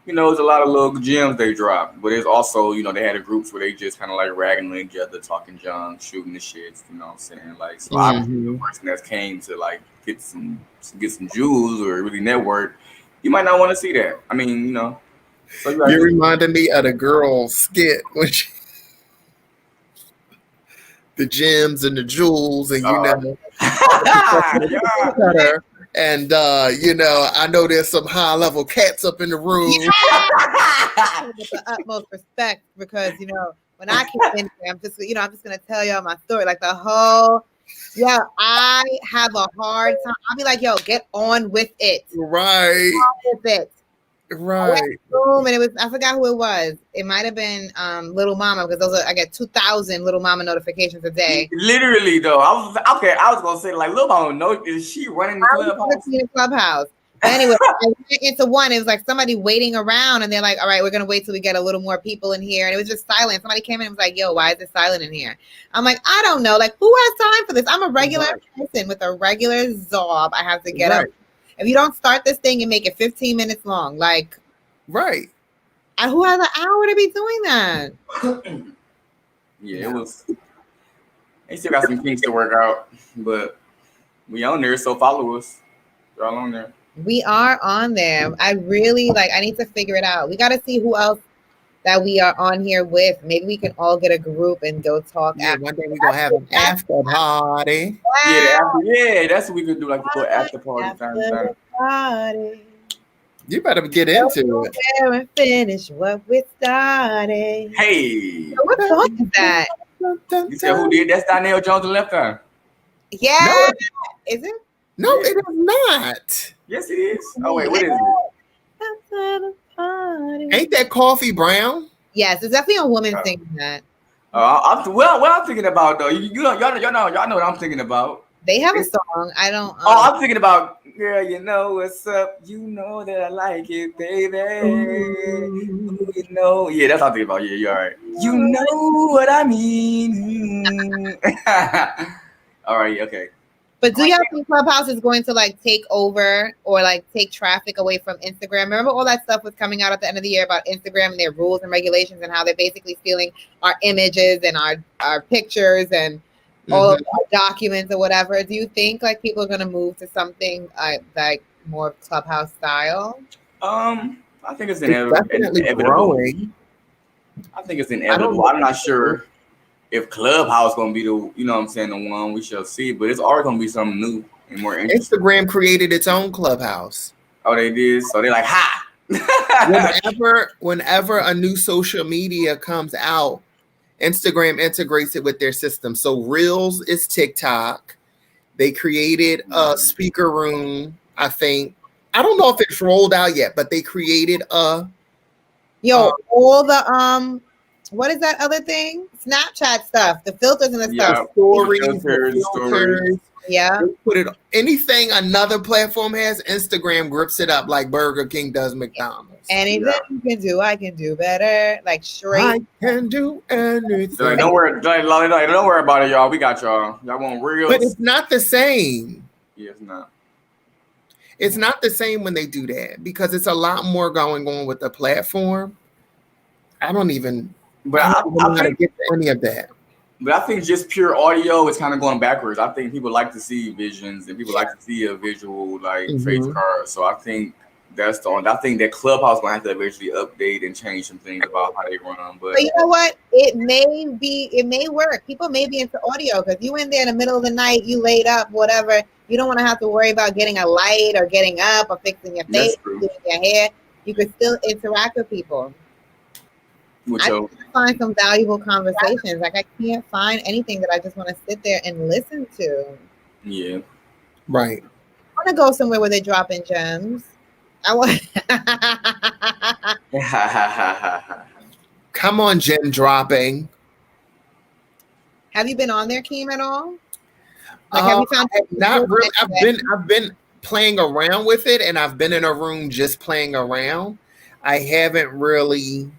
you know, there's a lot of little gems they dropped. But it's also, you know, they had a groups where they just kind of like ragging on each other, talking junk, shooting the shit. You know what I'm saying? Like, so I was the person that came to like get some jewels or really network. You might not want to see that. I mean, you know. So you reminded me of the girl skit when she, the gems and the jewels, and you know, and you know, I know there's some high level cats up in the room. With the utmost respect, because you know, when I came in here, I'm just gonna tell y'all my story. Like the whole, I have a hard time. I'll be like, yo, get on with it. Right. With it. Right. Boom, and it was, I forgot who it was. It might have been Little Mama, because I get 2,000 Little Mama notifications a day. Literally though, I was gonna say like Little Mama, no, is she running the Clubhouse? But anyway, I went into one. It was like somebody waiting around, and they're like, "All right, we're gonna wait till we get a little more people in here." And it was just silent. Somebody came in and was like, "Yo, why is it silent in here?" I'm like, "I don't know. Like, who has time for this? I'm a regular person with a regular job. I have to get up. If you don't start this thing and make it 15 minutes long, like, right? Who has an hour to be doing that?" Yeah, it was. They still got some things to work out, but we on there, so follow us. We're all on there. We are on there. I really I need to figure it out. We got to see who else that we are on here with. Maybe we can all get a group and go talk. Yeah, one day we're going to have an after party. Wow. Yeah, that's what we could do, like the after party. You better get into it. And finish what we started. Hey. So what song is that? You said who did? That's Donnell Jones and Left Eye. Yeah. No. Is it? No, it is not. Yes, it is. Oh, wait, what is it? Ain't that Coffee Brown? Yes, it's definitely a woman singing that. I'm thinking about, though, y'all know what I'm thinking about. They have a song. I don't. I'm thinking about, girl, you know what's up. You know that I like it, baby. Ooh, you know. Yeah, that's what I'm thinking about. Yeah, you're all right. You know what I mean. All right, okay. But do y'all think Clubhouse is going to take over or take traffic away from Instagram? Remember all that stuff was coming out at the end of the year about Instagram and their rules and regulations and how they're basically stealing our images and our pictures and all of our documents or whatever. Do you think people are going to move to something like more Clubhouse style? I think it's inevitable. Growing. I think it's inevitable. I'm not sure if Clubhouse gonna be the, you know what I'm saying, the one. We shall see, but it's already gonna be something new and more interesting. Instagram created its own Clubhouse. Oh, they did. So they're like, ha. whenever a new social media comes out, Instagram integrates it with their system. So Reels is TikTok. They created a speaker room. I think, I don't know if it's rolled out yet, but they created a. All the what is that other thing? Snapchat stuff, the filters and the stuff. Stories, Filters, stories. Yeah. They put it anything another platform has, Instagram grips it up like Burger King does McDonald's. Anything you can do, I can do better. Like straight. I can do anything. Don't worry about it, y'all. We got y'all. Y'all want real. But it's not the same. Yeah, it's not. It's not the same when they do that because it's a lot more going on with the platform. I don't even. But I don't know how to get to any of that. But I think just pure audio is kind of going backwards. I think people like to see visions and people like to see a visual face card. So I think that's the only. I think that Clubhouse might have to eventually update and change some things about how they run. But you know what? It may work. People may be into audio because you in there in the middle of the night, you laid up, whatever. You don't want to have to worry about getting a light or getting up or fixing your face, doing your hair. You could still interact with people. I can find some valuable conversations. Like I can't find anything that I just want to sit there and listen to. Yeah. Right. I want to go somewhere where they drop in gems. I want. Come on, gem dropping. Have you been on there, Keem, at all? Like, have you found not really? I've been playing around with it, and I've been in a room just playing around. I haven't really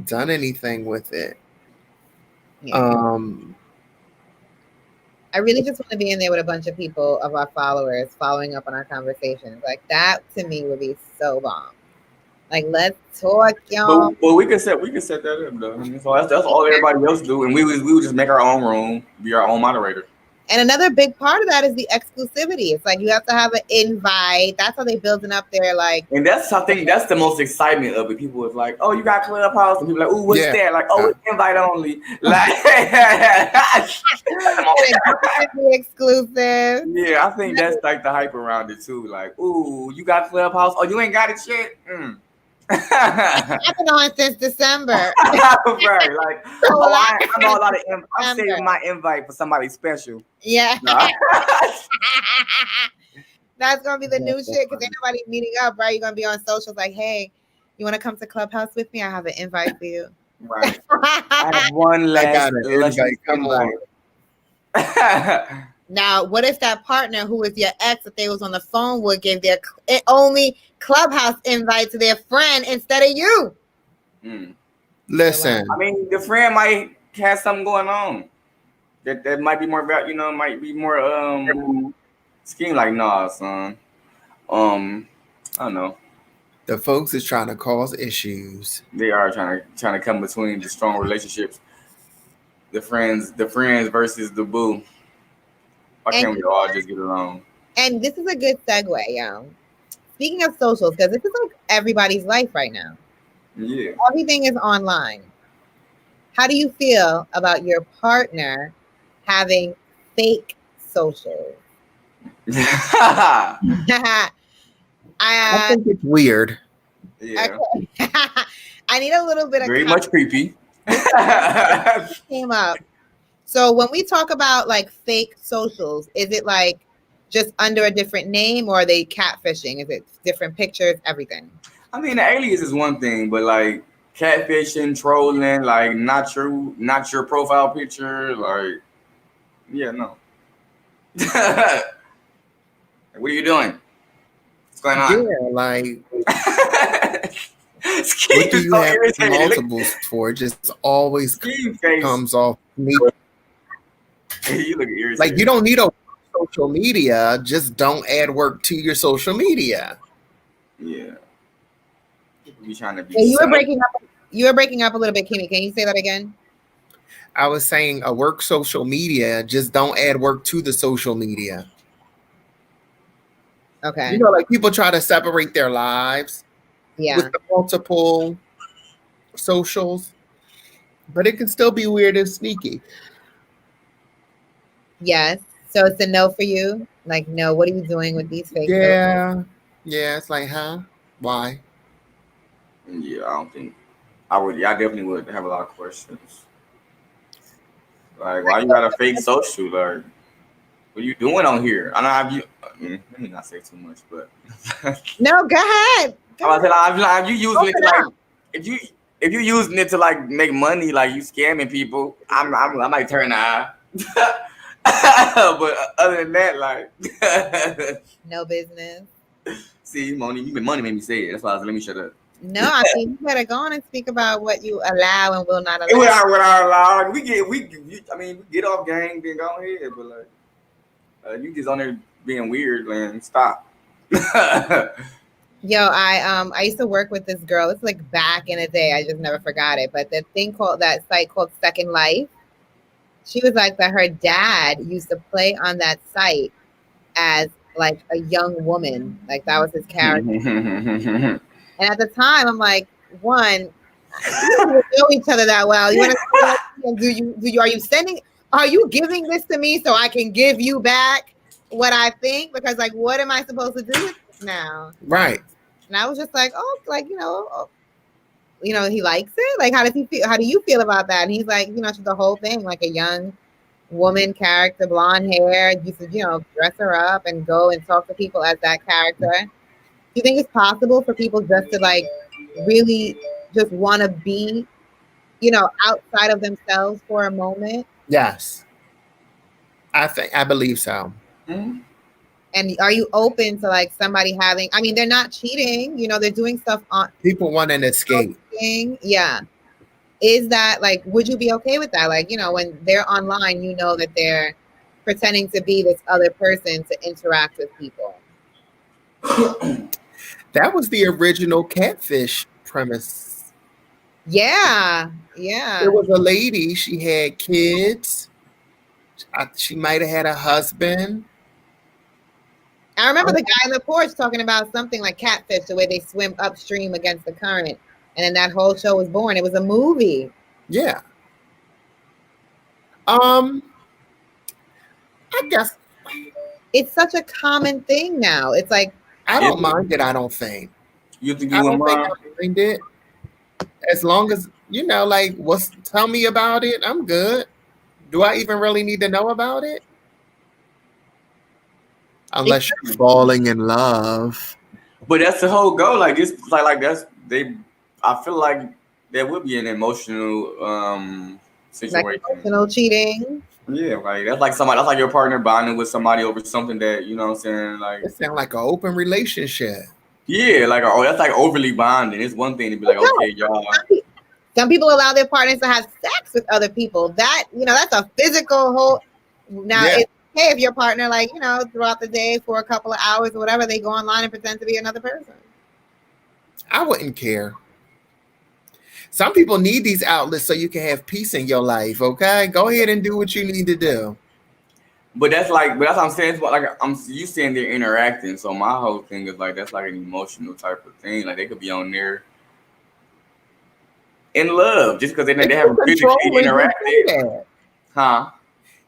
done anything with it. Yeah. I really just want to be in there with a bunch of people of our followers following up on our conversations. Like that to me would be so bomb. Like let's talk, y'all. But we can set that up though. So that's all everybody else do, and we would just make our own room, be our own moderator. And another big part of that is the exclusivity. It's like you have to have an invite. That's how they building up their like. And I think that's the most excitement of it. People is like, "Oh, you got Clubhouse," and people are like, "Ooh, what's that?" Like, "Oh, it's invite only." Like, exclusive. Yeah, I think that's like the hype around it too. Like, "Ooh, you got Clubhouse? Oh, you ain't got it yet." I've been on since December. Right, like I'm saving my invite for somebody special. Yeah. That's gonna be the new shit because ain't nobody meeting up, right? You're gonna be on socials like, hey, you want to come to Clubhouse with me? I have an invite for you. Right. I have one last invite. Come on. Now, what if that partner who was your ex, if they was on the phone, would give their only Clubhouse invite to their friend instead of you? Listen, I mean, the friend might have something going on that might be more about, might be more scheme. Like, nah, son. I don't know. The folks is trying to cause issues. They are trying to come between the strong relationships. The friends versus the boo. Why can't we all just get along? And this is a good segue, yo. Speaking of socials, because this is like everybody's life right now. Yeah. Everything is online. How do you feel about your partner having fake socials? I think it's weird. Yeah. Okay. I need a little bit of very much creepy. Came up. So when we talk about like fake socials, is it like just under a different name or are they catfishing? Is it different pictures, everything? I mean, the alias is one thing, but like catfishing, trolling, like not your profile picture, like no. What are you doing? What's going on? Yeah, like what do you have multiples for? It just always comes off me. You look irritated. Like you don't need a social media, just don't add work to your social media. Yeah. You trying to be you were breaking up a little bit, Kimmy. Can you say that again? I was saying a work social media, just don't add work to the social media. Okay. Like people try to separate their lives with the multiple socials, but it can still be weird and sneaky. Yes. So it's a no for you? Like, no, what are you doing with these fake socials? Yeah, it's like, huh? Why? Yeah, I don't think I would. Yeah, I definitely would have a lot of questions. Like, why you got a fake social? Like, what are you doing on here? I know let me not say too much, but no, go ahead. You usually like if you're using it to like make money, like you scamming people, I might turn the eye. But other than that, like, no business. See, money made me say it. That's why I was let me shut up. No, I mean you better go on and speak about what you allow and will not allow. Without allowing, we get off gang, then go ahead, but like, you just on there being weird, man. Stop. Yo, I used to work with this girl. It's like back in the day. I just never forgot it. But the thing called that site called Second Life. She was like that. Her dad used to play on that site as like a young woman. Like that was his character. And at the time, I'm like, one, we don't know each other that well. You want to? Are you giving this to me so I can give you back what I think? Because like, what am I supposed to do with this now? Right. And I was just like, like he likes it. Like, how does he feel? How do you feel about that? And he's like, it's the whole thing, like a young woman character, blonde hair. Used to, dress her up and go and talk to people as that character. Do you think it's possible for people just to like really just want to be, outside of themselves for a moment? Yes. I believe so. Mm-hmm. And are you open to like somebody having, I mean, they're not cheating, they're doing stuff on. People want an escape. Yeah. Is that like, would you be okay with that? Like, when they're online, that they're pretending to be this other person to interact with people. That was the original Catfish premise. Yeah. There was a lady, she had kids. She might have had a husband. I remember the guy on the porch talking about something like Catfish, the way they swim upstream against the current. And then that whole show was born. It was a movie. Yeah. I guess it's such a common thing now. It's like, I don't mind it. I don't think. You think you wouldn't mind it? As long as like, tell me about it. I'm good. Do I even really need to know about it? Unless you're falling in love. But that's the whole goal. Like this, like I feel like there would be an emotional situation. Like emotional cheating. Yeah, like that's like your partner bonding with somebody over something that what I'm saying. Like it sounds like an open relationship. Yeah, like that's like overly bonding. It's one thing to be like, okay, y'all. Some people allow their partners to have sex with other people. That that's a physical whole. Now it's okay if your partner, like throughout the day for a couple of hours or whatever, they go online and pretend to be another person. I wouldn't care. Some people need these outlets so you can have peace in your life. Okay, go ahead and do what you need to do. But that's what I'm saying. It's like you saying they're interacting. So my whole thing is like that's like an emotional type of thing. Like they could be on there in love just because they have physically interacted. Huh?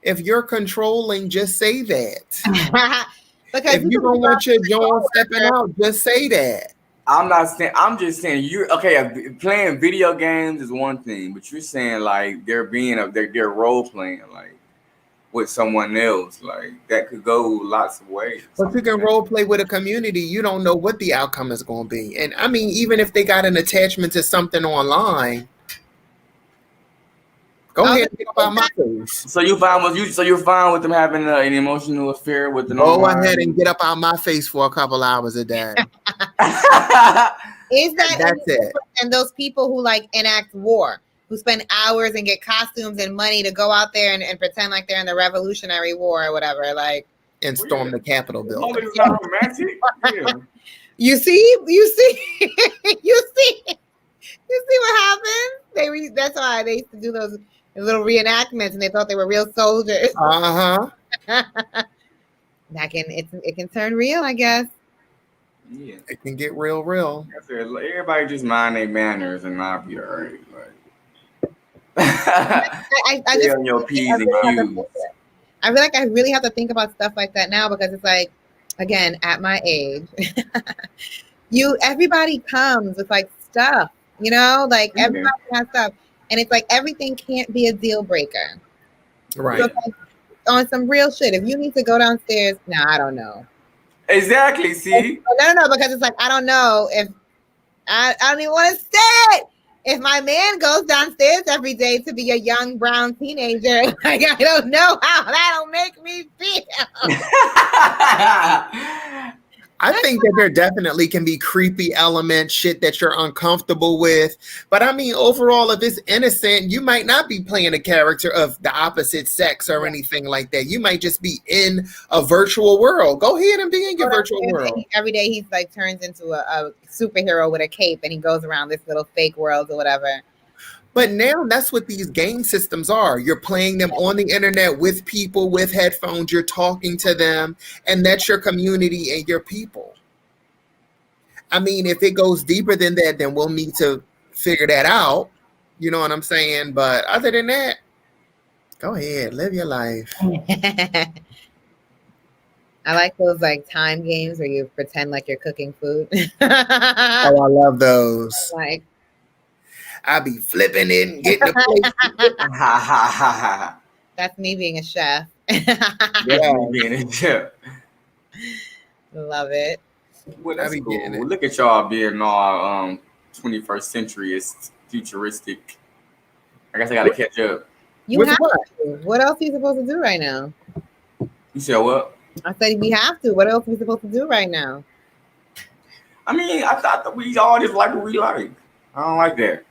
If you're controlling, just say that. Because if you don't want your John stepping out, just say that. I'm not saying. I'm just saying you're okay. Playing video games is one thing, but you're saying like they're role playing like with someone else. Like that could go lots of ways. But you can role play with a community. You don't know what the outcome is going to be. And I mean, even if they got an attachment to something online, go ahead and get up out my face. So you're fine with them having an emotional affair with the Go ahead and get up out my face for a couple hours a day. That's it? And those people who like enact war, who spend hours and get costumes and money to go out there and pretend like they're in the Revolutionary War or whatever, like and storm the Capitol building. It's not romantic. Yeah. You see what happens? That's why they used to do those little reenactments, and they thought they were real soldiers. It can turn real, I guess. Yeah, it can get real. Everybody just mind their manners and not be alright. I just on your P's and Q's. I feel like I really have to think about stuff like that now because it's like, again, at my age, everybody comes with like stuff, like everybody has stuff. And it's like everything can't be a deal breaker. Right. So like, on some real shit. If you need to go downstairs, I don't know. Exactly. See? No, because it's like I don't know if I don't even want to say it. if my man goes downstairs every day to be a young brown teenager, like I don't know how that'll make me feel. I think that there definitely can be creepy elements, shit that you're uncomfortable with. But I mean, overall, if it's innocent, you might not be playing a character of the opposite sex or anything like that. You might just be in a virtual world. Go ahead and be in your virtual world. Every day he's like turns into a superhero with a cape and he goes around this little fake world or whatever. But now that's what these game systems are. You're playing them on the internet with people with headphones. You're talking to them, and that's your community and your people. I mean, if it goes deeper than that, then we'll need to figure that out. You know what I'm saying? But other than that, go ahead, live your life. I like those like time games where you pretend like you're cooking food. Oh, I love those. Like, I be flipping it and getting the plate. that's me being a chef. Love it. Well, that's cool. Look at y'all being all 21st centuryist, futuristic. I guess I gotta catch up. You With have what? to. What else are you supposed to do right now? You said what? I said we have to. What else are we supposed to do right now? I mean, I thought that we all just like what we like. I don't like that.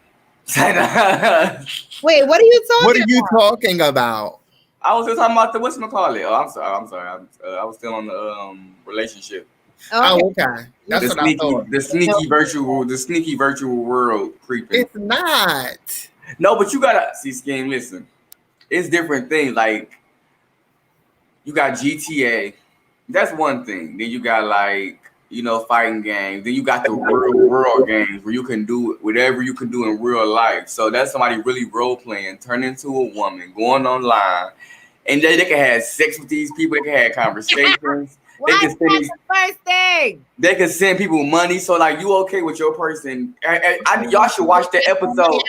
Wait, what are you talking What are you about? talking about? I was just talking about the whatchamacallit. Oh, I'm sorry. I was still on the relationship. Oh, okay. That's what I thought. The sneaky virtual world creeping. It's not. No, but you gotta see, Scheme. Listen, it's different things. Like you got GTA. That's one thing. Then you got like fighting games. Then you got the real world games where you can do whatever you can do in real life. So that's somebody really role playing, turn into a woman, going online, and they can have sex with these people. They can have conversations. Why is that the first thing? They can send people money. So like, you okay with your person? Y'all should watch the episode.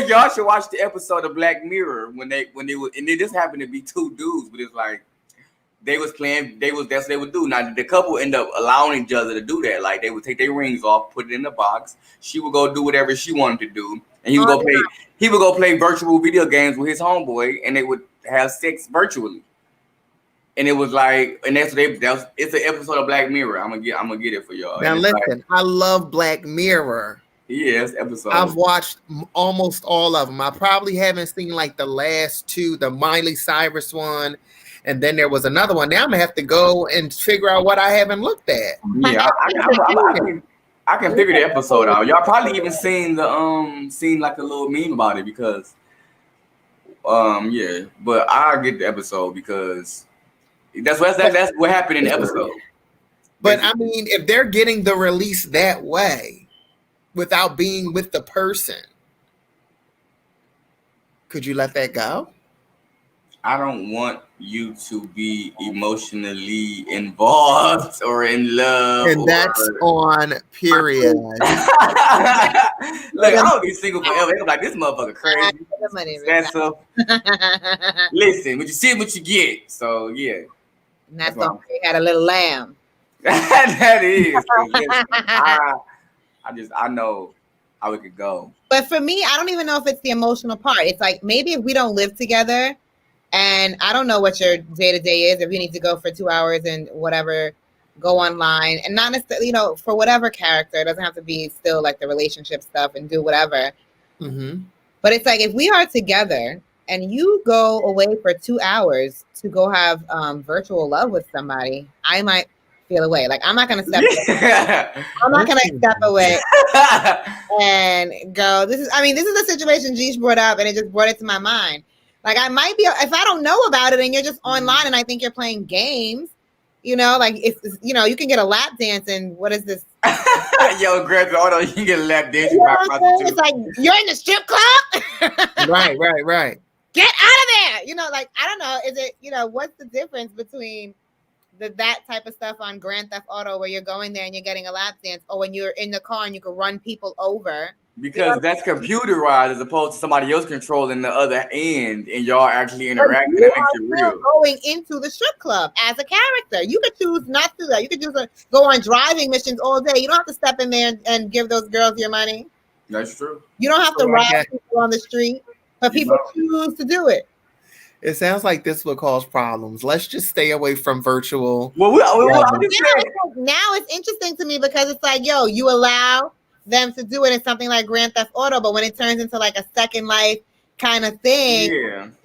Y'all should watch the episode of Black Mirror when they were, and it just happened to be two dudes, but it's like that's what they would do. Now the couple end up allowing each other to do that. Like they would take their rings off, put it in the box. She would go do whatever she wanted to do, and he would go play virtual video games with his homeboy, and they would have sex virtually. And it was like, and it's an episode of Black Mirror. I'm gonna get it for y'all. Now listen, I love Black Mirror. Yes, episode. I've watched almost all of them. I probably haven't seen like the last two, the Miley Cyrus one, and then there was another one. Now I'm gonna have to go and figure out what I haven't looked at. Yeah, I can figure the episode out. Y'all probably even seen like a little meme about it because, yeah. But I'll get the episode because that's what happened in the episode. But I mean, if they're getting the release that way, without being with the person, could you let that go? I don't want you to be emotionally involved or in love. And that's on period. Look, I don't be single forever. I'm like, this motherfucker crazy. That's up. Listen, what you see, what you get. So yeah. And that's why we had a little lamb. That is. Listen, I know how it could go. But for me, I don't even know if it's the emotional part. It's like maybe if we don't live together, and I don't know what your day-to-day is, if you need to go for 2 hours and whatever, go online, and not necessarily, for whatever character, it doesn't have to be still like the relationship stuff and do whatever. Mm-hmm. But it's like if we are together and you go away for 2 hours to go have virtual love with somebody, I might feel away. Like I'm not gonna step away. I'm not gonna step away and go. This is the situation Jeesh brought up, and it just brought it to my mind. Like I might be, if I don't know about it and you're just online and I think you're playing games, like it's you can get a lap dance and what is this? Yo, Greg, you can get a lap dance. It's like you're in the strip club. Right. Get out of there. Like I don't know. Is it what's the difference between that type of stuff on Grand Theft Auto where you're going there and you're getting a lap dance, or when you're in the car and you can run people over. Because that's computerized as opposed to somebody else controlling the other end and y'all actually interacting. That makes it real. Going into the strip club as a character. You could choose not to do that. You could just go on driving missions all day. You don't have to step in there and give those girls your money. That's true. You don't have to rob people on the street, but people choose to do it. It sounds like this will cause problems. Let's just stay away from virtual. Well, now it's interesting to me because it's like, yo, you allow them to do it in something like Grand Theft Auto, but when it turns into like a Second Life kind of thing,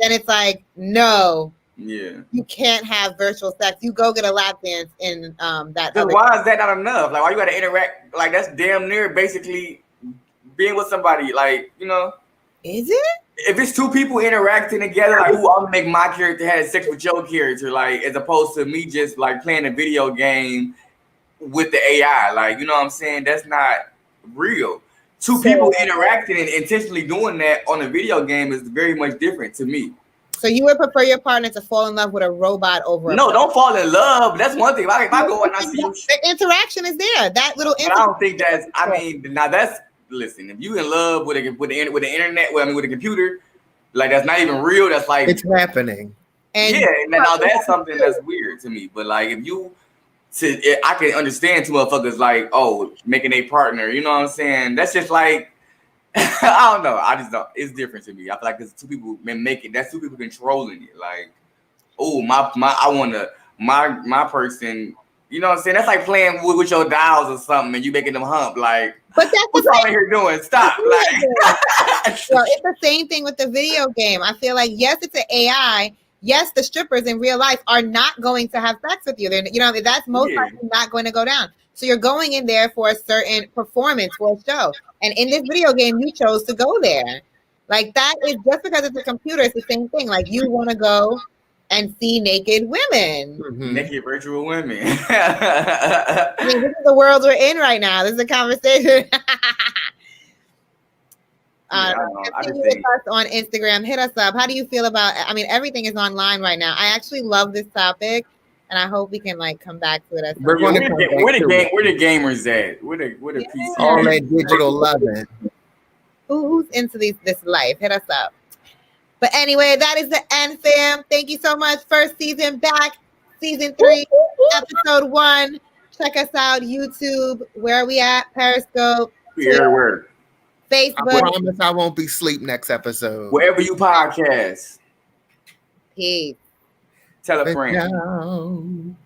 then it's like, no, you can't have virtual sex. You go get a lap dance in that. So why is that not enough? Like, why you got to interact? Like, that's damn near basically being with somebody. Like, you know, is it? If it's two people interacting together, like, ooh, I'm gonna make my character have sex with your character, like, as opposed to me just like playing a video game with the AI, like, you know what I'm saying? That's not real. Two people interacting and intentionally doing that on a video game is very much different to me. So you would prefer your partner to fall in love with a robot over? No, don't fall in love. That's one thing. If I go and I see you, the interaction is there. That little. But I don't think that's. I mean, now that's. Listen, if you in love with the internet, well, I mean, with a computer, like that's not even real. That's like it's happening. And now that's something that's weird to me. But like, if you. I can understand two motherfuckers like, oh, making a partner, you know what I'm saying? That's just like, I don't know. I just don't. It's different to me. I feel like there's two people making. That's two people controlling it. Like, oh, I want to my person. You know what I'm saying? That's like playing with your dolls or something, and you making them hump. Like, but that's what y'all in here doing? Stop. Like, well, it's the same thing with the video game. I feel like yes, it's an AI. Yes, the strippers in real life are not going to have sex with you. They're, you know, that's most likely not going to go down. So you're going in there for a certain performance for a show. And in this video game, you chose to go there. Like that is just because it's a computer, it's the same thing. Like you want to go and see naked women. Mm-hmm. Naked virtual women. I mean, this is the world we're in right now. This is a conversation. With us on Instagram. Hit us up. How do you feel about? I mean, everything is online right now. I actually love this topic, and I hope we can like come back to it. Where the gamers at? Where the PC? All that digital loving. Who's into this life? Hit us up. But anyway, that is the end, fam. Thank you so much. First season back, season 3, episode 1. Check us out, YouTube. Where are we at? Periscope. Everywhere. Facebook. I promise I won't be asleep next episode. Wherever you podcast. Peace. Tell a friend.